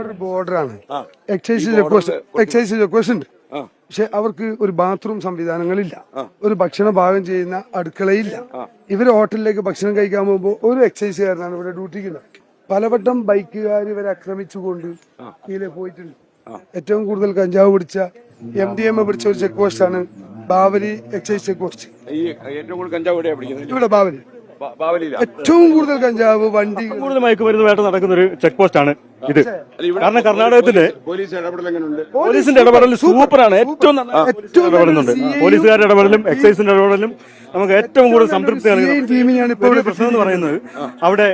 ഒരു ബോർഡറാണ് excise request ഉണ്ട്. പക്ഷെ അവർക്ക് ഒരു ബാത്റൂം സംവിധാനങ്ങളില്ല, ഒരു ഭക്ഷണം പാകം ചെയ്യുന്ന അടുക്കളയില്ല. ഇവര് ഹോട്ടലിലേക്ക് ഭക്ഷണം കഴിക്കാൻ പോകുമ്പോൾ ഒരു എക്സൈസുകാരനാണ് ഇവിടെ ഡ്യൂട്ടിക്കുന്നത്. പലവട്ടം ബൈക്കുകാർ ഇവരെ ആക്രമിച്ചുകൊണ്ട് ഇതിലെ പോയിട്ടുണ്ട്. ഏറ്റവും കൂടുതൽ കഞ്ചാവ് പിടിച്ച MDMA പിടിച്ച ഒരു ചെക്ക് പോസ്റ്റ് ആണ് ബാവലി എക്സൈസ് ചെക്ക് പോസ്റ്റ്. ഇവിടെ ബാവലി ഏറ്റവും കൂടുതൽ കഞ്ചാവ് വണ്ടി കൂടുതൽ മയക്കുമരുന്ന് വേട്ട നടക്കുന്ന ഒരു ചെക്ക് പോസ്റ്റ് ആണ് ഇത്. കാരണം കർണാടകത്തിലെ പോലീസിന്റെ ഇടപെടൽ സൂപ്പറാണ്. ഏറ്റവും ഇടപെടുന്നുണ്ട് പോലീസുകാരുടെ ഇടപെടലും എക്സൈസിന്റെ ഇടപെടലും നമുക്ക് ഏറ്റവും കൂടുതൽ സംതൃപ്തി നൽകുന്ന പ്രശ്നം എന്ന് പറയുന്നത് അവിടെ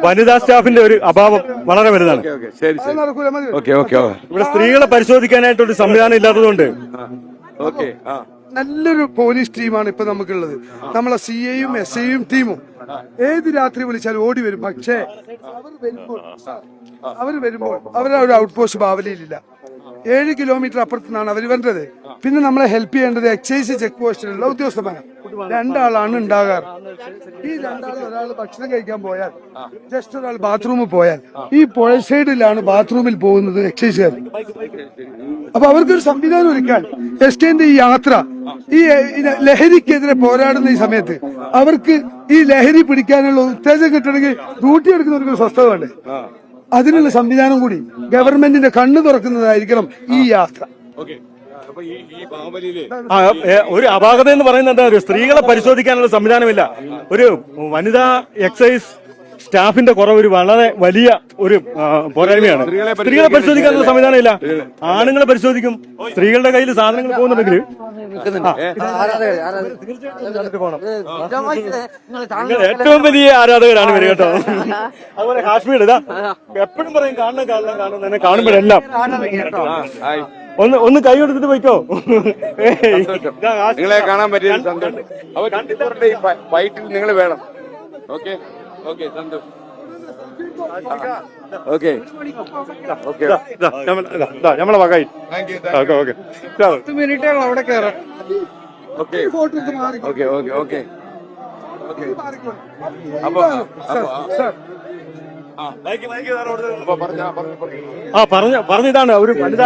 വനിതാ സ്റ്റാഫിന്റെ ഒരു അഭാവം വളരെ വലുതാണ്. ഇവിടെ സ്ത്രീകളെ പരിശോധിക്കാനായിട്ടൊരു സംവിധാനം ഇല്ലാത്തതുകൊണ്ട് നല്ലൊരു പോലീസ് ടീമാണ് ഇപ്പൊ നമുക്കുള്ളത്. നമ്മളെ CAയും SIയും ടീമും ഏത് രാത്രി വിളിച്ചാലും ഓടി വരും. പക്ഷേ അവർ വരുമ്പോൾ അവരുടെ ഒരു ഔട്ട് പോസ്റ്റ് ബാവലിയിലില്ല. 7 കിലോമീറ്റർ അപ്പുറത്തു നിന്നാണ് അവർ വരേണ്ടത്. പിന്നെ നമ്മളെ ഹെൽപ്പ് ചെയ്യേണ്ടത് എക്സൈസ് ചെക്ക് പോസ്റ്റിലുള്ള ഉദ്യോഗസ്ഥന്മാരാണ്. 2 ആളാണ് ഉണ്ടാകാറ്. ഈ 2 ആൾ, ഒരാൾ ഭക്ഷണം കഴിക്കാൻ പോയാൽ, ജസ്റ്റ് ഒരാൾ ബാത്റൂമിൽ പോയാൽ, ഈ പുഴ സൈഡിലാണ് ബാത്റൂമിൽ പോകുന്നത് എക്സൈസുകാർ. അപ്പൊ അവർക്കൊരു സംവിധാനം ഒരുക്കാൻ എസ്റ്റേന്റെ ഈ യാത്ര, ഈ ലഹരിക്കെതിരെ പോരാടുന്ന ഈ സമയത്ത് അവർക്ക് ഈ ലഹരി പിടിക്കാനുള്ള ഉത്തേജനം കിട്ടണമെങ്കിൽ ഡ്യൂട്ടി എടുക്കുന്നവർക്ക് സ്വസ്ഥത വേണ്ടേ? അതിനുള്ള സംവിധാനം കൂടി ഗവൺമെന്റിന്റെ കണ്ണു തുറക്കുന്നതായിരിക്കണം ഈ യാത്ര. ഒരു അപാകത എന്ന് പറയുന്നത് എന്താ, സ്ത്രീകളെ പരിശോധിക്കാനുള്ള സംവിധാനമില്ല. ഒരു വനിതാ എക്സൈസ് സ്റ്റാഫിന്റെ കുറവ് ഒരു വളരെ വലിയ ഒരു പോരായ്മയാണ്. സ്ത്രീകളെ പരിശോധിക്കാനുള്ള സംവിധാനം ഇല്ല. ആണുങ്ങളെ പരിശോധിക്കും. സ്ത്രീകളുടെ കയ്യിൽ സാധനങ്ങൾ പോകുന്നുണ്ടെങ്കിൽ ഏറ്റവും വലിയ ആരാധകരാണ് ഇവര് കേട്ടോ. അതുപോലെ കാശ്മീർ ഇതാ എപ്പോഴും പറയും കാണണം തന്നെ കാണുമ്പോഴെല്ലാം ഒന്ന് കൈ കൊടുത്തിട്ട് പോയിക്കോ. നിങ്ങളെ കാണാൻ പറ്റിയ സന്തോഷം. ഫൈറ്റിൽ നിങ്ങൾ വേണം. ഓക്കെ സന്തോഷം. നമ്മളെ വകായി മിനിറ്റ് അവിടെ കയറാം. പറഞ്ഞിതാണ് ഒരു വനിത.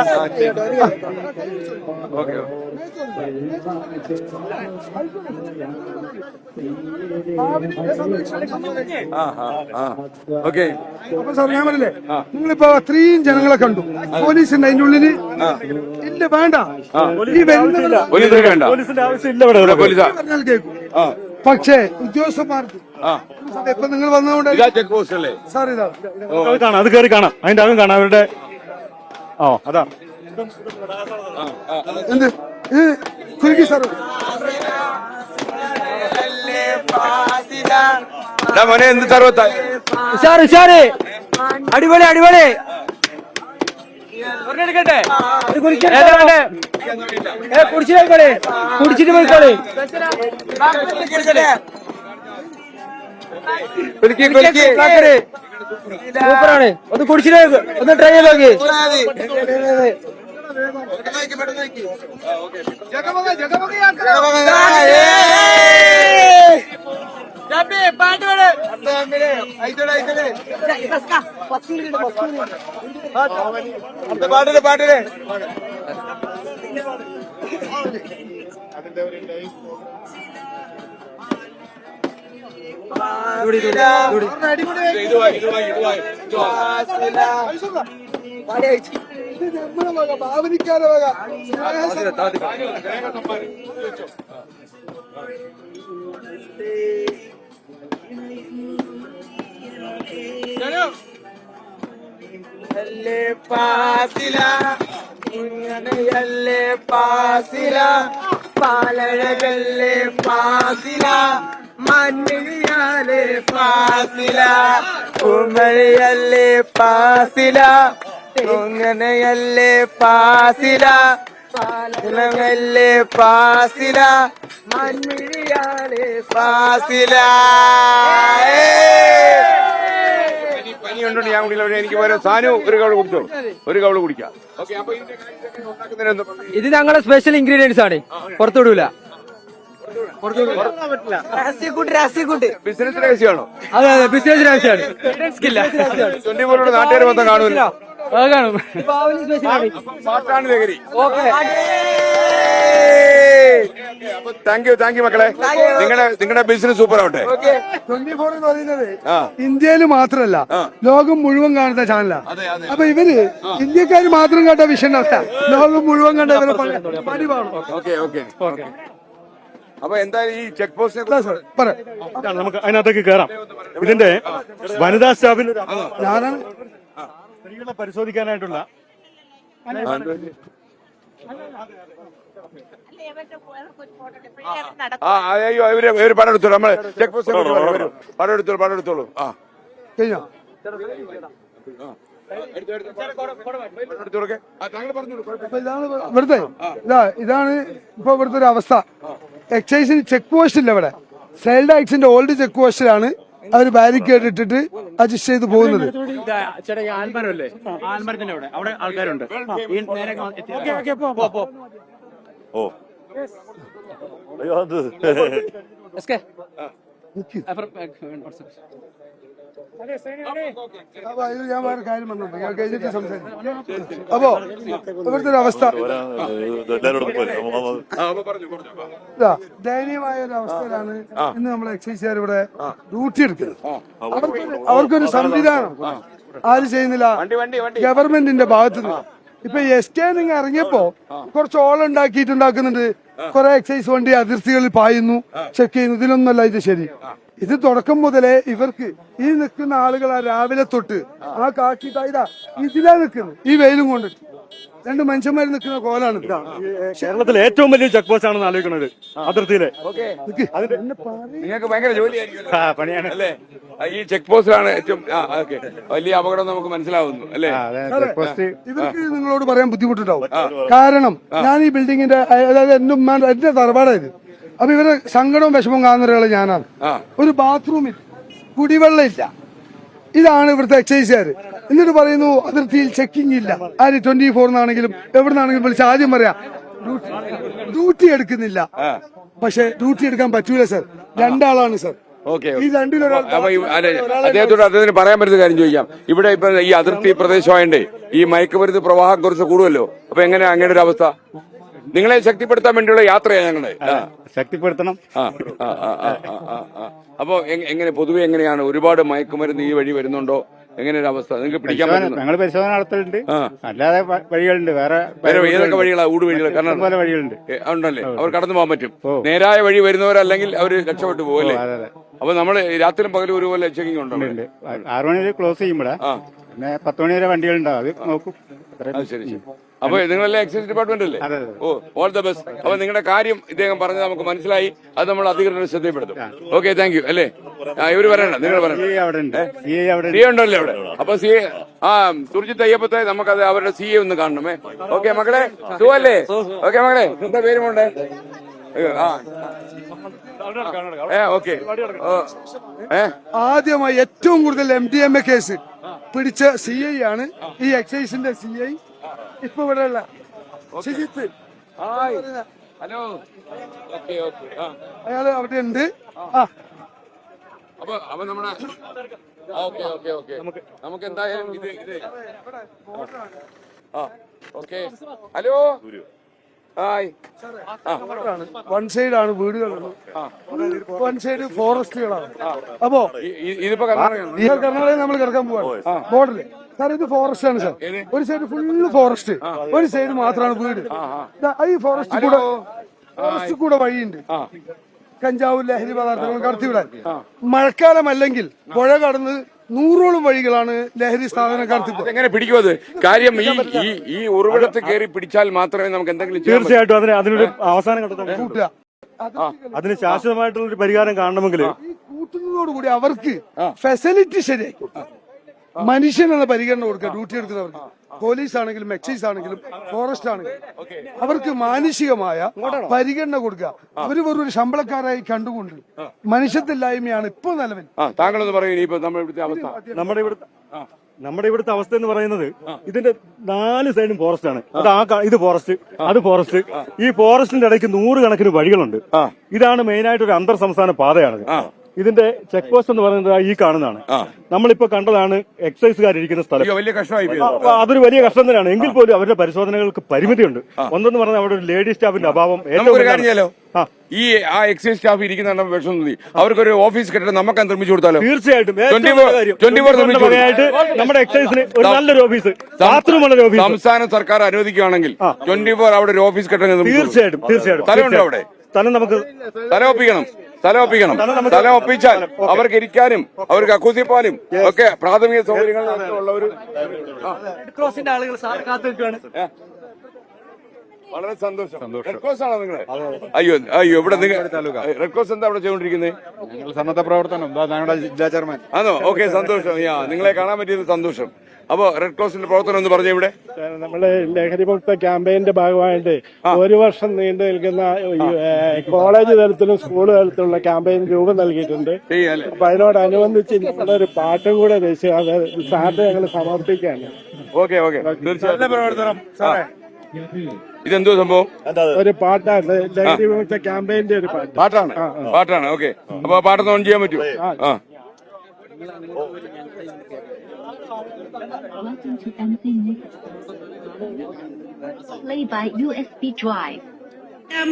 അപ്പൊ സാർ ഞാൻ പറഞ്ഞില്ലേ, നിങ്ങളിപ്പോ അത്രയും ജനങ്ങളെ കണ്ടു, പോലീസുണ്ട് അതിന്റെ ഉള്ളില് ഇല്ല, വേണ്ട പോലീസിന്റെ ആവശ്യമില്ല പറഞ്ഞാൽ കേൾക്കും. പക്ഷേ ഉദ്യോഗസ്ഥന്മാർക്ക് ഇപ്പൊ നിങ്ങൾ വന്നതുകൊണ്ട് സാർ ഇതാ കാണാം, അത് കയറി കാണാം, അതിന്റെ അകം കാണാം അവരുടെ. അതാ എന്ത് കുരുക്കി സാർ മോനെ എന്ത് സർവത്ത ഉഷാറ് അടിപൊളി എടുക്കട്ടെ. കുടിച്ചിട്ട് പോയിക്കോളെ. സൂപ്പറാണ്. ഒന്ന് കുടിച്ചിട്ട് ഒന്ന് ട്രൈ ചെയ്ത് നോക്കി. പാട്ടില് ഭാവനിക്കാരെ വക പാലഴകല്ലേ ഫാസില, മണ്ണിയാലേ ഫാസില, കുമളിയല്ലേ ഫാസില, അങ്ങനെയല്ലേ ഫാസില, പാലഴകല്ലേ ഫാസില, മണ്ണിയാലേ ഫാസില. പനിയുണ്ടോ ഞാൻ കുടിക്കില്ല. എനിക്ക് പോലെ സാനു ഒരു കവള് കുടിക്കാം. ഇത് ഞങ്ങളുടെ സ്പെഷ്യൽ ഇൻഗ്രീഡിയൻസ് ആണ്, പുറത്തുവിടൂല. ബിസിനസ് രഹസ്യമാണോ? അതെ അതെ ബിസിനസ് രാശിയാണ്. 24 നാട്ടുകാർ മൊത്തം കാണുമല്ലോ. അത് കാണും. പാട്ടാണ് ലഹരി. താങ്ക് യു മക്കളെ. നിങ്ങളുടെ ബിസിനസ് സൂപ്പർ ആവട്ടെ. 24 എന്ന് പറയുന്നത് ഇന്ത്യയിൽ മാത്രമല്ല ലോകം മുഴുവൻ കാണുന്ന ചാനലാണ്. അപ്പൊ ഇവര് ഇന്ത്യക്കാര് മാത്രം കണ്ട വിഷയം ലോകം മുഴുവൻ കണ്ട ഇവരെ പണി കാണും. ഓക്കെ. അപ്പൊ എന്തായാലും ഈ ചെക്ക് പോസ്റ്റിനെ നമുക്ക് അതിനകത്തേക്ക് കയറാം. ഇതിന്റെ വനിതാ സ്റ്റാഫിൽ ഞാനാണ് സ്ത്രീകളെ പരിശോധിക്കാനായിട്ടുള്ള അയ്യോ ഇവര് പടം എടുത്തോളൂ. നമ്മള് ചെക്ക് പോസ്റ്റ് പടം എടുത്തോളൂ. ആ കഴിഞ്ഞോ? അപ്പൊ ഇവിടുത്തെ ഇതാണ് ഇപ്പൊ ഇവിടുത്തെ ഒരു അവസ്ഥ. എക്സൈസിന് ചെക്ക് പോസ്റ്റ് ഇല്ല ഇവിടെ. സൈൽഡ് ആക്സിന്റെ ഓൾഡ് ചെക്ക് പോസ്റ്റിലാണ് അവർ ബാരിക്കേഡ് ഇട്ടിട്ട് അഡ്ജസ്റ്റ് ചെയ്ത് പോകുന്നത്. ആൽമരമല്ലേ, ആൽമരത്തിന്റെ അവിടെ ആൾക്കാരുണ്ട്. ഓ അയ്യോ അത് അപ്പൊ അതിൽ ഞാൻ വേറെ കാര്യം പറഞ്ഞിട്ടുണ്ട്. ഞാൻ കഴിഞ്ഞിട്ട് സംസാരിക്കും. അപ്പോ ഇവിടുത്തെ ഒരു അവസ്ഥ ദയനീയമായ ഒരു അവസ്ഥയിലാണ് ഇന്ന് നമ്മളെ എക്സൈസുകാർ ഇവിടെ ഡ്യൂട്ടി എടുക്കുന്നത്. അവർക്കൊരു സംവിധാനം ആരും ചെയ്യുന്നില്ല ഗവൺമെന്റിന്റെ ഭാഗത്തുനിന്ന്. ഇപ്പൊ എസ്കേനിങ് ഇറങ്ങിയപ്പോ കുറച്ച് ഉണ്ടാക്കുന്നുണ്ട്. കുറെ എക്സൈസ് വണ്ടി അതിർത്തികളിൽ പായുന്നു, ചെക്ക് ചെയ്യുന്നു. ഇതിലൊന്നല്ല ഇത് ശരി. ഇത് തുടക്കം മുതലേ ഇവർക്ക് ഈ നിൽക്കുന്ന ആളുകളാ രാവിലെ തൊട്ട് ആ കാക്കി ഇതാ ഇതിലാ നിൽക്കുന്നത്. ഈ വെയിലും കൊണ്ട് രണ്ട് മനുഷ്യന്മാർ നിൽക്കുന്ന കോലാണ്. കേരളത്തിലെ ഏറ്റവും വലിയ ചെക്ക് പോസ്റ്റ് ആണെന്ന് ആലോചിക്കുന്നത് അതിർത്തിയിലെ. നിങ്ങൾക്ക് ഭയങ്കര ജോലിയായിരിക്കും അല്ലേ? ഈ ചെക്ക് പോസ്റ്റിലാണ് ഏറ്റവും വലിയ അപകടം നമുക്ക് മനസ്സിലാവുന്നു അല്ലേ? ഇവർക്ക് നിങ്ങളോട് പറയാൻ ബുദ്ധിമുട്ടുണ്ടാവും. കാരണം ഞാൻ ഈ ബിൽഡിങ്ങിന്റെ അതായത് എന്റെ തറവാടായത്. അപ്പൊ ഇവരെ സങ്കടവും വിഷമവും കാണുന്ന ഒരാള് ഞാനാണ്. ഒരു ബാത്റൂമിൽ കുടിവെള്ളം ഇല്ല. ഇതാണ് ഇവിടുത്തെ എക്സൈസുകാർ. എന്നിട്ട് പറയുന്നു അതിർത്തിയിൽ ചെക്കിംഗ് ഇല്ല. ആര് 24 എവിടുന്നാണെങ്കിലും വിളിച്ച് ആദ്യം പറയാ ഡ്യൂട്ടി എടുക്കുന്നില്ല. പക്ഷെ ഡ്യൂട്ടി എടുക്കാൻ പറ്റൂല സർ. രണ്ടാളാണ് സർ. ഈ രണ്ടിലൊരാൾ. അദ്ദേഹത്തിന് പറയാൻ പറ്റുന്ന കാര്യം ചോദിക്കാം. ഇവിടെ ഇപ്പൊ ഈ അതിർത്തി പ്രദേശമായണ്ടേ ഈ മയക്കുമരുന്ന് പ്രവാഹം കുറച്ച് കൂടുമല്ലോ. അപ്പൊ എങ്ങനെയാ അങ്ങനെ ഒരു അവസ്ഥ? നിങ്ങളെ ശക്തിപ്പെടുത്താൻ വേണ്ടിയുള്ള യാത്രയാണ് ഞങ്ങളെ. ശക്തിപ്പെടുത്തണം. അപ്പൊ എങ്ങനെ പൊതുവെ എങ്ങനെയാണ്? ഒരുപാട് മയക്കുമരുന്ന് ഈ വഴി വരുന്നുണ്ടോ? എങ്ങനെ ഒരു അവസ്ഥ നിങ്ങൾക്ക് പിടിക്കാൻ പറ്റും? ഞങ്ങൾ പരിശോധന നടത്തുന്നുണ്ട്. അല്ലാതെ വഴികളുണ്ട്. വേറെ ഏതൊക്കെ വഴികളാ? ഊട് വഴികൾ കാരണം പല വഴികളുണ്ട് ഉണ്ടല്ലേ? അവർ കടന്നു പോകാൻ പറ്റും. നേരായ വഴി വരുന്നവരല്ലെങ്കിൽ അവര് രക്ഷപ്പെട്ടു പോകുമല്ലേ? അപ്പൊ നമ്മള് രാത്രിയും പകലും ഒരുപോലെ ചെക്കിംഗ് ഉണ്ടോ? 6 മണി വരെ ക്ലോസ് ചെയ്യുമ്പോഴാ. പിന്നെ 10 മണി വരെ വണ്ടികളുണ്ടോ അത് നോക്കും. ശരി. അപ്പൊ നിങ്ങളെല്ലാം എക്സൈസ് ഡിപ്പാർട്ട്മെന്റ് അല്ലേ? ഓ ഓൾ ദ ബെസ്റ്റ്. അപ്പൊ നിങ്ങളുടെ കാര്യം ഇദ്ദേഹം പറഞ്ഞത് നമുക്ക് മനസ്സിലായി. അത് നമ്മൾ അധികൃതർ ശ്രദ്ധപ്പെടുത്തും. Okay, thank U. അല്ലേ ഇവര് പറയണ്ട, നിങ്ങൾ പറയണ്ട. സി ഉണ്ടല്ലോ അവിടെ. അപ്പൊ സി സുർജിത്ത് അയ്യപ്പത്തെ നമുക്കത് അവരുടെ സി എ ഒന്ന് കാണണമേ. ഓക്കെ മക്കളെ, സുഖല്ലേ? ഓക്കെ മക്കളെ, എന്താ പേര് പോണ്ടേ? ഓക്കെ. ആദ്യമായി ഏറ്റവും കൂടുതൽ MDMA കേസ് പിടിച്ച CI ആണ് ഈ എക്സൈസിന്റെ CI. ഇപ്പൊ ഇവിടെ ഉള്ള സുജിത്ത്. ഹലോ. അയാള് അവിടെ ഉണ്ട്. അപ്പൊ നമ്മുടെ നമുക്ക് എന്തായാലും ഇത് okay. Hello. Hi. One side ആണ് വീടുകളുള്ളത്, വൺ സൈഡ് ഫോറസ്റ്റുകളാണ്. അപ്പോ ഇതിപ്പോ കർണാടകയിൽ നമ്മൾ കിടക്കാൻ പോവാണ് ബോർഡറിൽ. സാർ ഇത് ഫോറസ്റ്റ് ആണ് സാർ. ഒരു സൈഡ് ഫുള്ള് ഫോറസ്റ്റ്, ഒരു സൈഡ് മാത്രമാണ് വീട്. ഈ ഫോറസ്റ്റ് കൂടെ വഴിയുണ്ട്. കഞ്ചാവും ലഹരി പദാർത്ഥങ്ങളും കടത്തിവിടാൻ. മഴക്കാലം അല്ലെങ്കിൽ പുഴ കടന്ന് 100ഓളം വഴികളാണ് ലഹരി സ്ഥാപനം കടത്തിപ്പോ. എങ്ങനെ പിടിക്കുമത്? കാര്യം ഈ ഉറവിടത്ത് കയറി പിടിച്ചാൽ മാത്രമേ നമുക്ക് എന്തെങ്കിലും. തീർച്ചയായിട്ടും അതിനൊരു അവസാനം കണ്ടെത്താൻ. അതിന് ശാശ്വതമായിട്ടുള്ള ഒരു പരിഹാരം കാണണമെങ്കിൽ ഈ കൂട്ടുന്നതോടുകൂടി അവർക്ക് ഫെസിലിറ്റി ശരിയായി. മനുഷ്യനെന്ന പരിഗണന കൊടുക്കുക ഡ്യൂട്ടി എടുക്കുന്നവർക്ക്. പോലീസ് ആണെങ്കിലും എക്സൈസ് ആണെങ്കിലും ഫോറസ്റ്റ് ആണെങ്കിലും അവർക്ക് മാനുഷികമായ പരിഗണന കൊടുക്കുക. അവര് വെറൊരു ശമ്പളക്കാരായി കണ്ടുകൊണ്ട് മനുഷ്യത്തില്ലായ്മയാണ് ഇപ്പോൾ നിലവിൽ. താങ്കളൊന്ന് പറയൂ ഇപ്പൊ നമ്മുടെ ഇവിടുത്തെ അവസ്ഥ. നമ്മുടെ ഇവിടുത്തെ അവസ്ഥ എന്ന് പറയുന്നത് ഇതിന്റെ 4 സൈഡും ഫോറസ്റ്റ് ആണ്. ഇത് ഫോറസ്റ്റ്, അത് ഫോറസ്റ്റ്. ഈ ഫോറസ്റ്റിന്റെ ഇടയ്ക്ക് 100 കണക്കിന് വഴികളുണ്ട്. ഇതാണ് മെയിനായിട്ട് ഒരു അന്തർ സംസ്ഥാന പാതയാണ്. ഇതിന്റെ ചെക്ക് പോസ്റ്റ് എന്ന് പറയുന്നത് ഈ കാണുന്നതാണ്. നമ്മളിപ്പോ കണ്ടതാണ് എക്സൈസുകാരിരിക്കുന്ന സ്ഥലം. വലിയ കഷ്ടമായി. അതൊരു വലിയ കഷ്ടം തന്നെയാണ്. എങ്കിൽ പോലും അവരുടെ പരിശോധനകൾക്ക് പരിമിതിയുണ്ട്. ഒന്നെന്ന് പറഞ്ഞാൽ അവിടെ ഒരു ലേഡി സ്റ്റാഫിന്റെ അഭാവം ഈ ആ എക്സൈസ് സ്റ്റാഫ് ഇരിക്കുന്ന വിഷമം തോന്നി. അവർക്കൊരു ഓഫീസ് കെട്ടിടം നമുക്ക് നിർമ്മിച്ചു കൊടുത്താലോ? തീർച്ചയായിട്ടും നമ്മുടെ എക്സൈസിന് ഒരു നല്ലൊരു ഓഫീസ്, ബാത്റൂമുള്ള ഓഫീസ് സംസ്ഥാന സർക്കാർ അനുവദിക്കുകയാണെങ്കിൽ 24 അവിടെ ഒരു ഓഫീസ് കെട്ടിടം തീർച്ചയായിട്ടും സ്ഥലമുണ്ടോ അവിടെ? സ്ഥലം നമുക്ക് സ്ഥലം ഒപ്പിച്ചാൽ അവർക്ക് ഇരിക്കാനും അവർക്ക് അക്കൂസിപ്പാനും ഒക്കെ പ്രാഥമിക സൗകര്യങ്ങളുള്ളവര് ആളുകൾ കാത്തിരിക്കുകയാണ്. വളരെ സന്തോഷം. റെഡ് ക്രോസ് ആണോ നിങ്ങള്? അയ്യോ ഇവിടെ റെഡ് ക്രോസ് എന്താ അവിടെ ചെയ്തുകൊണ്ടിരിക്കുന്നത്? ഞങ്ങൾ സന്നദ്ധ പ്രവർത്തനം ഞങ്ങളുടെ ജില്ലാ ചെയർമാൻ. ആണോ? ഓക്കെ, സന്തോഷം. നിങ്ങളെ കാണാൻ പറ്റിയത് സന്തോഷം. അപ്പോ റെഡ് ക്രോസിന്റെ പ്രവർത്തനം എന്ന് പറഞ്ഞ ഇവിടെ നമ്മള് ലഹരിമുക്ത ക്യാമ്പയിന്റെ ഭാഗമായിട്ട് 1 വർഷം നീണ്ടു നിൽക്കുന്ന കോളേജ് തലത്തിലും സ്കൂൾ തലത്തിലുള്ള ക്യാമ്പയിൻ രൂപം നൽകിയിട്ടുണ്ട്. അപ്പൊ അതിനോടനുബന്ധിച്ച് നമ്മളൊരു പാട്ടും കൂടെ സാറിന് ഞങ്ങൾ സമർപ്പിക്കുകയാണ്. ഓക്കെ തീർച്ചയായും. ഇതെന്തോ സംഭവം? ഒരു പാട്ടാണ്, ലഹരിമുക്ത ക്യാമ്പയിന്റെ ഒരു പാട്ടാണ്. ഓക്കെ, അപ്പൊ പാട്ടൊന്ന് ഓൺ ചെയ്യാൻ പറ്റുമോ? Play by USB drive.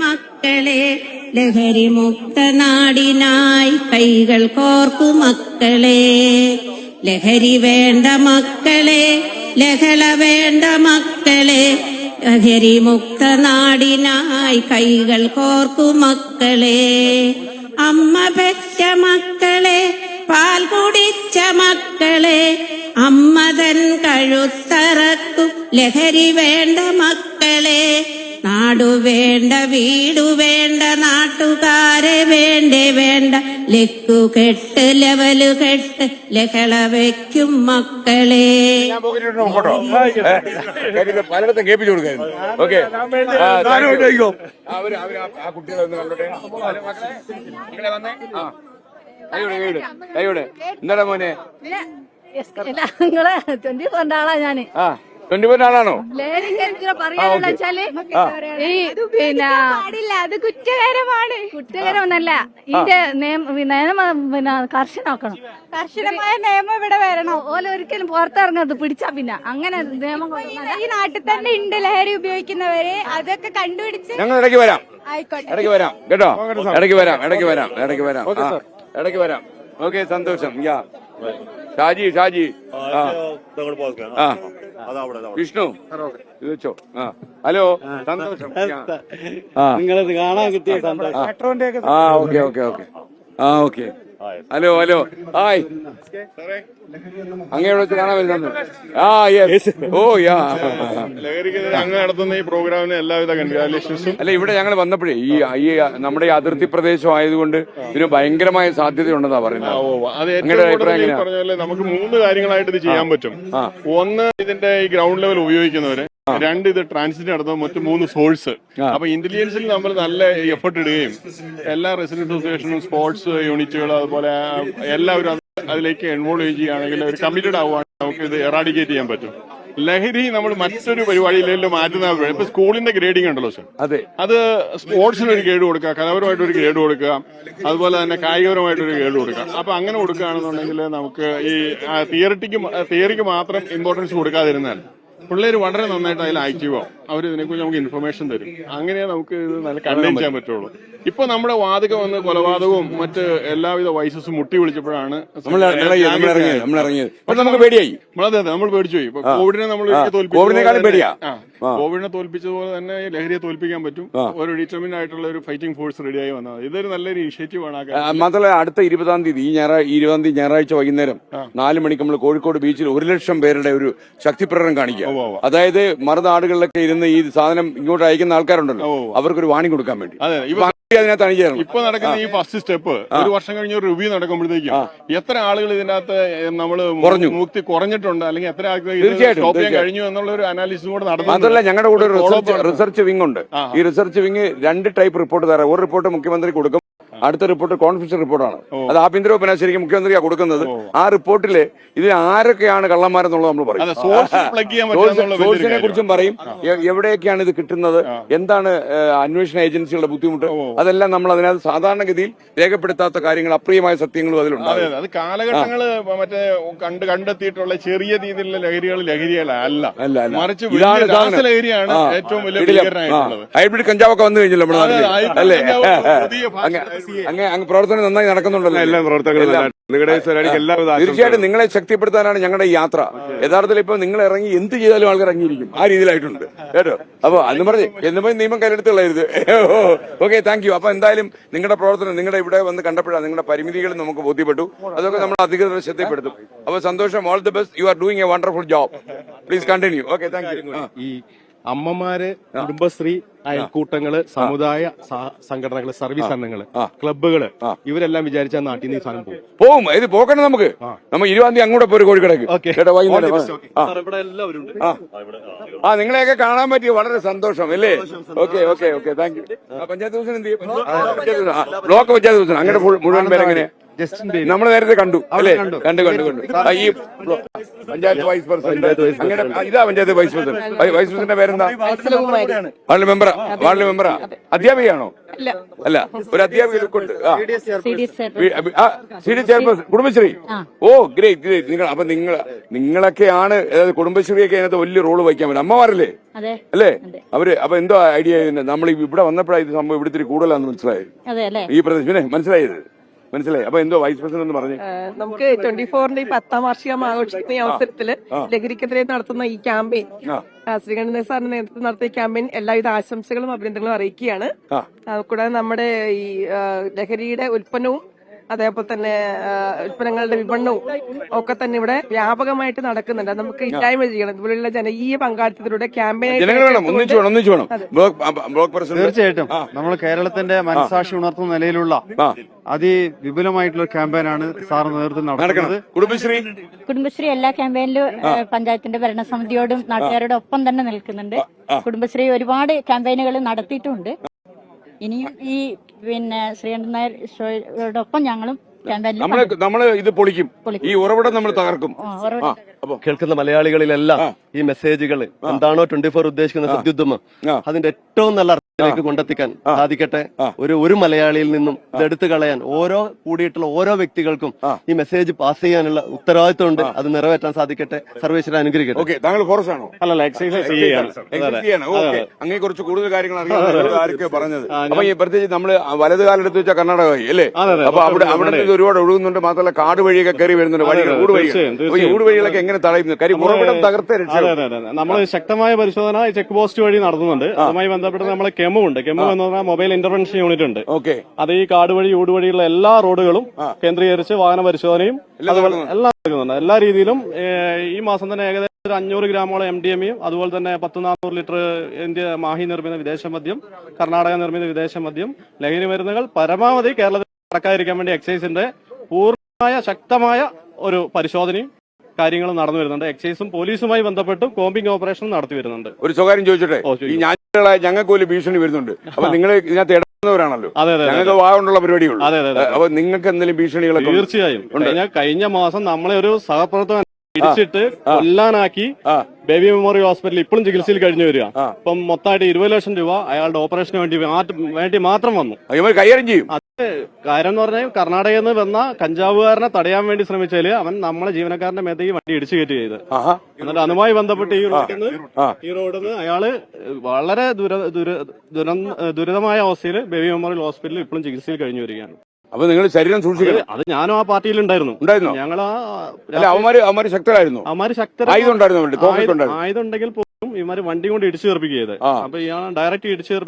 മക്കളെ ലഹരിമുക്ത നാടിനായി കൈകൾ കോർക്കു മക്കളെ. ലഹരി വേണ്ട മക്കളെ, ലഹള വേണ്ട മക്കളെ. ലഹരിമുക്ത നാടിനായി കൈകൾ കോർക്കു മക്കളെ. അമ്മ പെറ്റ മക്കളെ, പാൽ കുടിച്ച മക്കളെ, അമ്മതൻ കഴുത്തറക്കും ലഹരി വേണ്ട മക്കളെ. നാടു വേണ്ട, വീടു വേണ്ട, നാട്ടുകാരെ വേണ്ട. ലക്കു കെട്ട്, ലെവലു കെട്ട്, ലഹള വയ്ക്കും മക്കളെ. പലയിടത്തും കേൾപ്പിച്ചു കൊടുക്കായിരുന്നു. ഓക്കെ, ആ കുട്ടികളെ ഒന്ന് കണ്ടോട്ടെ. നിങ്ങളെ വന്നേ. കൈയുടെ എന്താടാ മോനെ? നിങ്ങളെ 24 ആളാ ഞാന്. 24 ആളാണോ? പറയാനുള്ള വെച്ചാല് ഈ പിന്നെ അത് കുറ്റകരമൊന്നല്ല. ഇതിന്റെ നിയമം കർശനമാക്കണം. കർശനമായ നിയമം ഇവിടെ വരണം. ഓല ഒരിക്കലും പുറത്തിറങ്ങരുത്. പിടിച്ചാ പിന്നെ അങ്ങനെ നിയമം ഈ നാട്ടിൽ തന്നെ ഉണ്ട് ലഹരി ഉപയോഗിക്കുന്നവര്. അതൊക്കെ കണ്ടുപിടിച്ച് ഞങ്ങൾ ഇടയ്ക്ക് വരാം. ആയിക്കോട്ടെ, ഇടയ്ക്ക് വരാം കേട്ടോ. ഇടയ്ക്ക് വരാം. ഓക്കെ, സന്തോഷം. ഷാജി വിഷ്ണു ഇത് വെച്ചോ. ഹലോ, സന്തോഷം. നിങ്ങളത് കാണാൻ കിട്ടിയ സന്തോഷം. ഓക്കെ. Hello hi. അങ്ങയുടെ വെച്ച് കാണാൻ വരുന്നു. ലഹരിക്കെതിരെ അങ്ങ് നടത്തുന്ന ഈ പ്രോഗ്രാമിന് എല്ലാവിധ കൺഗ്രാജുലേഷൻസും. അല്ല, ഇവിടെ ഞങ്ങൾ വന്നപ്പോഴേ ഈ നമ്മുടെ ഈ അതിർത്തി പ്രദേശം ആയതുകൊണ്ട് ഇതിന് ഭയങ്കരമായ സാധ്യതയുണ്ടെന്നാ പറയുന്നത്. പറഞ്ഞാല് നമുക്ക് 3 കാര്യങ്ങളായിട്ട് ഇത് ചെയ്യാൻ പറ്റും. ഒന്ന്, ഇതിന്റെ ഈ ഗ്രൗണ്ട് ലെവൽ ഉപയോഗിക്കുന്നവര്. 2, ഇത് ട്രാൻസിറ്റ് നടത്തുന്ന മറ്റു 3 സോഴ്സ്. അപ്പൊ ഇന്റലിജൻസിൽ നമ്മൾ നല്ല എഫർട്ട് ഇടുകയും എല്ലാ റെസിഡൻസ് അസോസിയേഷനും സ്പോർട്സ് യൂണിറ്റുകളും അതുപോലെ എല്ലാവരും അതിലേക്ക് ഇൻവോൾവ് ചെയ്യുകയാണെങ്കിൽ ഒരു കമ്മിറ്റഡ് ആവുകയാണെങ്കിൽ നമുക്ക് ഇത് എറാഡിക്കേറ്റ് ചെയ്യാൻ പറ്റും. ലഹരി നമ്മൾ മറ്റൊരു പരിപാടിയിലെല്ലാം മാറ്റുന്ന ഇപ്പൊ സ്കൂളിന്റെ ഗ്രേഡിംഗ് ഉണ്ടല്ലോ സർ, അത് സ്പോർട്സിന് ഒരു ഗ്രേഡ് കൊടുക്കുക, കലാപരമായിട്ട് ഒരു ഗ്രേഡ് കൊടുക്കുക, അതുപോലെ തന്നെ കായികപരമായിട്ട് ഒരു ഗ്രേഡ് കൊടുക്കുക. അപ്പൊ അങ്ങനെ കൊടുക്കുകയാണെന്നുണ്ടെങ്കിൽ നമുക്ക് ഈ തിയറിക്ക് മാത്രം ഇമ്പോർട്ടൻസ് കൊടുക്കാതിരുന്നാൽ പിള്ളേർ വളരെ നന്നായിട്ട് അതിൽ ആക്റ്റീവ് ആവും. അവർ ഇതിനെക്കുറിച്ച് നമുക്ക് ഇൻഫർമേഷൻ തരും. അങ്ങനെ നമുക്ക് ഇത് നല്ല കണ്ടെയ്ൻ ചെയ്യാൻ പറ്റുള്ളൂ. ഇപ്പൊ നമ്മുടെ വാതകം വന്ന് കൊലപാതകവും മറ്റ് എല്ലാവിധ വൈസസും മുട്ടി വിളിച്ചപ്പോഴാണ് നമുക്ക് പേടിയായി. നമ്മൾ പേടിച്ചു പോയി. കോവിഡിനെ നമ്മൾ കോവിഡിനെ തോൽപ്പിച്ചതുപോലെ തന്നെ ലഹരിയെ തോൽപ്പിക്കാൻ പറ്റും. ഒരു ഡിറ്റർമിൻഡ് ആയിട്ടുള്ള ഒരു ഫൈറ്റിംഗ് ഫോഴ്സ് റെഡിയായി വന്നത് ഇതൊരു നല്ലൊരു ഇനിഷ്യേറ്റീവ് ആണ്. മാത്രമല്ല അടുത്ത 20-ാം തീയതി ഞായറാഴ്ച വൈകുന്നേരം 4 മണിക്ക് നമ്മൾ കോഴിക്കോട് ബീച്ചിൽ 1 ലക്ഷം പേരുടെ ഒരു ശക്തിപ്രകടനം കാണിക്കുക. അതായത് മറുനാടുകളിലൊക്കെ ഇരുന്ന് ഈ സാധനം ഇങ്ങോട്ട് അയക്കുന്ന ആൾക്കാരുണ്ടല്ലോ, അവർക്കൊരു വാണിംഗ് കൊടുക്കാൻ വേണ്ടി. അതെ, അതിനകത്ത് അണിചേരണം. ഇപ്പൊ നടക്കുന്ന ഈ ഫസ്റ്റ് സ്റ്റെപ്പ് ഒരു വർഷം കഴിഞ്ഞ ഒരു റിവ്യൂ നടക്കുമ്പോഴത്തേക്കും എത്ര ആളുകൾ ഇതിനകത്ത് നമ്മൾ മുക്തി കുറഞ്ഞിട്ടുണ്ട്, അല്ലെങ്കിൽ എത്ര ആൾക്കാർ സ്റ്റോപ്പ് ചെയ്യാൻ കഴിഞ്ഞു എന്നുള്ള ഒരു അനാലിസിസ് കൂടെ നടന്നു. മാത്രമല്ല ഞങ്ങളുടെ കൂടെ ഒരു റിസർച്ച് വിങ് ഉണ്ട്. ഈ റിസർച്ച് വിങ് 2 ടൈപ്പ് റിപ്പോർട്ട് തരാം. ഒരു റിപ്പോർട്ട് മുഖ്യമന്ത്രി കൊടുക്കും, അടുത്ത റിപ്പോർട്ട് കോൺഫിഡൻഷ്യൽ റിപ്പോർട്ടാണ്. അത് ആഭ്യന്തര വകുപ്പിനാ ശരിക്കും മുഖ്യമന്ത്രിയാണ് കൊടുക്കുന്നത്. ആ റിപ്പോർട്ടില് ഇതിൽ ആരൊക്കെയാണ് കള്ളന്മാരെന്നുള്ളത് നമ്മൾ പറയും. സോഴ്സിനെ കുറിച്ചും പറയും, എവിടെയൊക്കെയാണ് ഇത് കിട്ടുന്നത്, എന്താണ് അന്വേഷണ ഏജൻസികളുടെ ബുദ്ധിമുട്ട്, അതെല്ലാം നമ്മൾ അതിനകത്ത് സാധാരണഗതിയിൽ രേഖപ്പെടുത്താത്ത കാര്യങ്ങൾ, അപ്രിയമായ സത്യങ്ങളും അതിലുണ്ട്. അത് കാലഘട്ടങ്ങള് മറ്റേ കണ്ടെത്തിയിട്ടുള്ള ചെറിയ രീതിയിലുള്ള ലഹരികളല്ല, മറിച്ച് ലഹരിയാണ് ഏറ്റവും വലിയ ഹൈബ്രിഡ് കഞ്ചാവൊക്കെ വന്നു കഴിഞ്ഞല്ലോ നമ്മുടെ നാട്ടിൽ, അല്ലേ? അങ്ങ് പ്രവർത്തനം നന്നായി നടക്കുന്നുണ്ടല്ലോ. എല്ലാ പ്രവർത്തനങ്ങളും തീർച്ചയായിട്ടും നിങ്ങളെ ശക്തിപ്പെടുത്താനാണ് ഞങ്ങളുടെ യാത്ര. യഥാർത്ഥത്തിൽ ഇപ്പൊ നിങ്ങൾ ഇറങ്ങി എന്ത് ചെയ്താലും ആൾക്കാർ ഇറങ്ങിയിരിക്കും, ആ രീതിയിലായിട്ടുണ്ട് കേട്ടോ. അപ്പൊ അന്ന് പറഞ്ഞ് നിയമം കയ്യിലെടുത്തുള്ളത്. Okay, thank U. അപ്പൊ എന്തായാലും നിങ്ങളുടെ പ്രവർത്തനം, നിങ്ങളുടെ ഇവിടെ വന്ന് കണ്ടപ്പോഴാണ് നിങ്ങളുടെ പരിമിതികൾ നമുക്ക് ബോധ്യപ്പെട്ടു. അതൊക്കെ നമ്മൾ അധികൃതരെ ശ്രദ്ധപ്പെടുത്തും. അപ്പൊ സന്തോഷം. All the best. You are doing A wonderful job. Please continue. Okay, thank you. ഈ അമ്മമാര്, കുടുംബശ്രീ അയൽക്കൂട്ടങ്ങള്, സമുദായ സംഘടനകള്, സർവീസ് സംഘങ്ങള്, ക്ലബ്ബുകള്, ഇവരെല്ലാം വിചാരിച്ചാൽ നാട്ടിൽ നിന്ന് ഈ സാധനം പോകും. ഇത് പോകണം. നമുക്ക് 20 അങ്ങോട്ട് പോരും കോഴിക്കടക്ക്. നിങ്ങളെയൊക്കെ കാണാൻ പറ്റിയ വളരെ സന്തോഷം, അല്ലേ? Okay okay okay, thank U. Panchayat president എന്ത് ചെയ്യും? ബ്ലോക്ക് പഞ്ചായത്ത് പ്രസിഡന്റ് അങ്ങനെ മുഴുവൻ പേരെങ്ങനെ നമ്മൾ നേരത്തെ കണ്ടു, അല്ലേ? കണ്ടു. ഈ പഞ്ചായത്ത് വൈസ് പ്രസിഡന്റ്, അങ്ങനെ ഇതാ പഞ്ചായത്ത് വൈസ് പ്രസിഡന്റ്. വൈസ് പ്രസിഡന്റിന്റെ പേരെന്താ? വാർഡ് മെമ്പറാ? അധ്യാപികയാണോ? അല്ല, ഒരു അധ്യാപിക ലുക്കുണ്ട്. CD chairperson, Kudumbashree. ഓ, ഗ്രേറ്റ്. നിങ്ങൾ അപ്പൊ നിങ്ങളൊക്കെയാണ് കുടുംബശ്രീയൊക്കെ അതിനകത്ത് വലിയ റോള് വഹിക്കാൻ പറ്റും. അമ്മമാരല്ലേ, അല്ലേ? അവര് അപ്പൊ എന്തോ ഐഡിയ നമ്മൾ ഇവിടെ വന്നപ്പോഴാണ് ഇത് സംഭവം ഇവിടുത്തെ കൂടുതലാണെന്ന് മനസ്സിലായത്. ഈ പ്രദേശം പിന്നെ മനസ്സിലായി. അപ്പൊ എന്തോ വൈസ് പ്രസിഡന്റ് എന്ന് പറഞ്ഞു. നമുക്ക് 24ന്റെ 10ാം വാർഷികം ആഘോഷിക്കുന്ന ഈ അവസരത്തില് ലഹരിക്കെതിരെ നടത്തുന്ന ഈ ക്യാമ്പയിൻ, ശ്രീകണ്ഠൻ സാറിന്റെ നേതൃത്വം നടത്തിയ ക്യാമ്പയിൻ എല്ലാവിധ ആശംസകളും അഭിനന്ദനങ്ങളും അറിയിക്കുകയാണ്. കൂടാതെ നമ്മുടെ ഈ ലഹരിയുടെ ഉൽപ്പന്നവും അതേപോലെ തന്നെ ഉൽപ്പന്നങ്ങളുടെ വിപണനവും ഒക്കെ തന്നെ ഇവിടെ വ്യാപകമായിട്ട് നടക്കുന്നുണ്ട്. നമുക്ക് ഇല്ലായ്മ ചെയ്യണം. ഇതുപോലുള്ള ജനകീയ പങ്കാളിത്തത്തിലൂടെ ക്യാമ്പയിൻ. തീർച്ചയായിട്ടും നമ്മൾ കേരളത്തിന്റെ മനസാക്ഷി ഉണർത്തുന്ന നിലയിലുള്ള അതിവിപുലമായിട്ടുള്ള ക്യാമ്പയിനാണ് സാറിന്റെ നേതൃത്വത്തിൽ നടക്കുന്നത്. കുടുംബശ്രീ എല്ലാ ക്യാമ്പയിനിലും പഞ്ചായത്തിന്റെ ഭരണസമിതിയോടും നാട്ടുകാരോടും ഒപ്പം തന്നെ നിൽക്കുന്നുണ്ട്. കുടുംബശ്രീ ഒരുപാട് ക്യാമ്പയിനുകൾ നടത്തിയിട്ടുണ്ട്. ഇനിയും ഈ ശ്രീകണ്ഠൻ നായർ ഷോയോടൊപ്പം ഞങ്ങളും നമ്മള് ഇത് പൊളിക്കും. ഈ ഉറവിടം നമ്മൾ തകർക്കും. കേൾക്കുന്ന മലയാളികളിലെല്ലാം ഈ മെസ്സേജുകൾ എന്താണോ 24 ഉദ്ദേശിക്കുന്ന സത്യുദ്ധമം, അതിന്റെ ഏറ്റവും നല്ല അർത്ഥത്തിലേക്ക് കൊണ്ടെത്തിക്കാൻ സാധിക്കട്ടെ. ഒരു മലയാളിയിൽ നിന്നും ഇതെടുത്തു കളയാൻ കൂടിയിട്ടുള്ള ഓരോ വ്യക്തികൾക്കും ഈ മെസ്സേജ് പാസ് ചെയ്യാനുള്ള ഉത്തരവാദിത്വമുണ്ട്. അത് നിറവേറ്റാൻ സാധിക്കട്ടെ. സർവേശ്വരൻ അനുഗ്രഹിക്കട്ടെ. താങ്കൾ ഫോറസ്റ്റ് ആണോ? അല്ലല്ല, എക്സൈസ് ചെയ്യാണ്. അങ്ങനെ കുറച്ച് കൂടുതൽ കാര്യങ്ങൾ അറിയാൻ പറഞ്ഞത്. അപ്പൊ ഈ പ്രത്യേകിച്ച് നമ്മള് വലത് കാലെടുത്ത് വെച്ചാൽ കർണാടകമായി, അല്ലേ? അപ്പൊ അവിടെ ഒരുപാട് ഒഴുകുന്നുണ്ട്. മാത്രമല്ല കാട് വഴിയൊക്കെ കയറി വരുന്നുണ്ട്. ഊടുവഴികളൊക്കെ എങ്ങനെ തടയുന്നു? കാര്യം ഉറവിടം തകർത്ത് നമ്മൾ ശക്തമായ പരിശോധന ചെക്ക് പോസ്റ്റ് വഴി നടത്തുന്നുണ്ട്. അതുമായി ബന്ധപ്പെട്ട് നമ്മളെ കെമു ഉണ്ട്. കെമു എന്ന് പറഞ്ഞാൽ മൊബൈൽ ഇന്റർവെൻഷൻ യൂണിറ്റ് ഉണ്ട്. അത് ഈ കാട് വഴി ഊടുവഴിയുള്ള എല്ലാ റോഡുകളും കേന്ദ്രീകരിച്ച് വാഹന പരിശോധനയും അതുപോലെ എല്ലാം നടക്കുന്നുണ്ട്. എല്ലാ രീതിയിലും ഈ മാസം തന്നെ ഏകദേശം 500 ഗ്രാമോളം MDMA-യും അതുപോലെ തന്നെ 400 ലിറ്റർ മാഹി നിർമ്മിത വിദേശ മദ്യം, കർണാടക നിർമ്മിത വിദേശ മദ്യം, ലഹരി മരുന്നുകൾ പരമാവധി കേരളത്തിൽ നടക്കാതിരിക്കാൻ വേണ്ടി എക്സൈസിന്റെ പൂർണ്ണമായ ശക്തമായ ഒരു പരിശോധനയും കാര്യങ്ങളും നടന്നു വരുന്നുണ്ട്. എക്സൈസും പോലീസുമായി ബന്ധപ്പെട്ട് കോമ്പിംഗ് ഓപ്പറേഷൻ നടത്തി വരുന്നുണ്ട്. ഒരു സ്വകാര്യം ചോദിച്ചോട്ടെ, ഈ ഞങ്ങൾക്ക് വലിയ ഭീഷണി വരുന്നുണ്ട്. അപ്പൊ നിങ്ങൾ ഇതിനകത്ത് ഇടപെടുന്നവരാണല്ലോ. ഞങ്ങൾക്ക് വാഗുള്ള പരിപാടിയുള്ളൂ. അപ്പൊ നിങ്ങൾക്ക് എന്തെങ്കിലും ഭീഷണികളൊക്കെ? തീർച്ചയായും. കഴിഞ്ഞ മാസം നമ്മളെ ഒരു സഹപ്രവർത്തകൻ ഇടിച്ചിട്ട് കൊല്ലാനാക്കി ബേബി മെമ്മോറിയൽ ഹോസ്പിറ്റലിൽ ഇപ്പോഴും ചികിത്സയിൽ കഴിഞ്ഞു വരിക. അപ്പം മൊത്തമായിട്ട് 20 ലക്ഷം രൂപ അയാളുടെ ഓപ്പറേഷന് വേണ്ടി മാത്രം വന്നു. കൈകാര്യം ചെയ്യും. അത് കാര്യം എന്ന് പറഞ്ഞാൽ കർണാടകയിൽ നിന്ന് വന്ന കഞ്ചാവുകാരനെ തടയാൻ വേണ്ടി ശ്രമിച്ചാല് അവൻ നമ്മളെ ജീവനക്കാരന്റെ മേത്തേക്ക് വണ്ടി ഇടിച്ചു കയറ്റി ചെയ്ത്. എന്നിട്ട് അതുമായി ബന്ധപ്പെട്ട് ഈ റോഡിൽ നിന്ന് അയാള് വളരെ ദുരിതമായ അവസ്ഥയിൽ ബേബി മെമ്മോറിയൽ ഹോസ്പിറ്റലിൽ ഇപ്പോഴും ചികിത്സയിൽ കഴിഞ്ഞു വരികയാണ്. അപ്പൊ നിങ്ങൾ ശരീരം സൂക്ഷിക്കണം. അത് ഞാനും ആ പാർട്ടിയിൽ ഉണ്ടായിരുന്നു. ഞങ്ങൾ അവന്മാര് ശക്തരായിരുന്നു. ആയുധം ഉണ്ടെങ്കിൽ പോലും ഇവന്മാര് വണ്ടി കൊണ്ട് ഇടിച്ചു തീർപ്പിക്കുക. അപ്പൊ ഇയാൾ ഡയറക്റ്റ് ഇടിച്ചു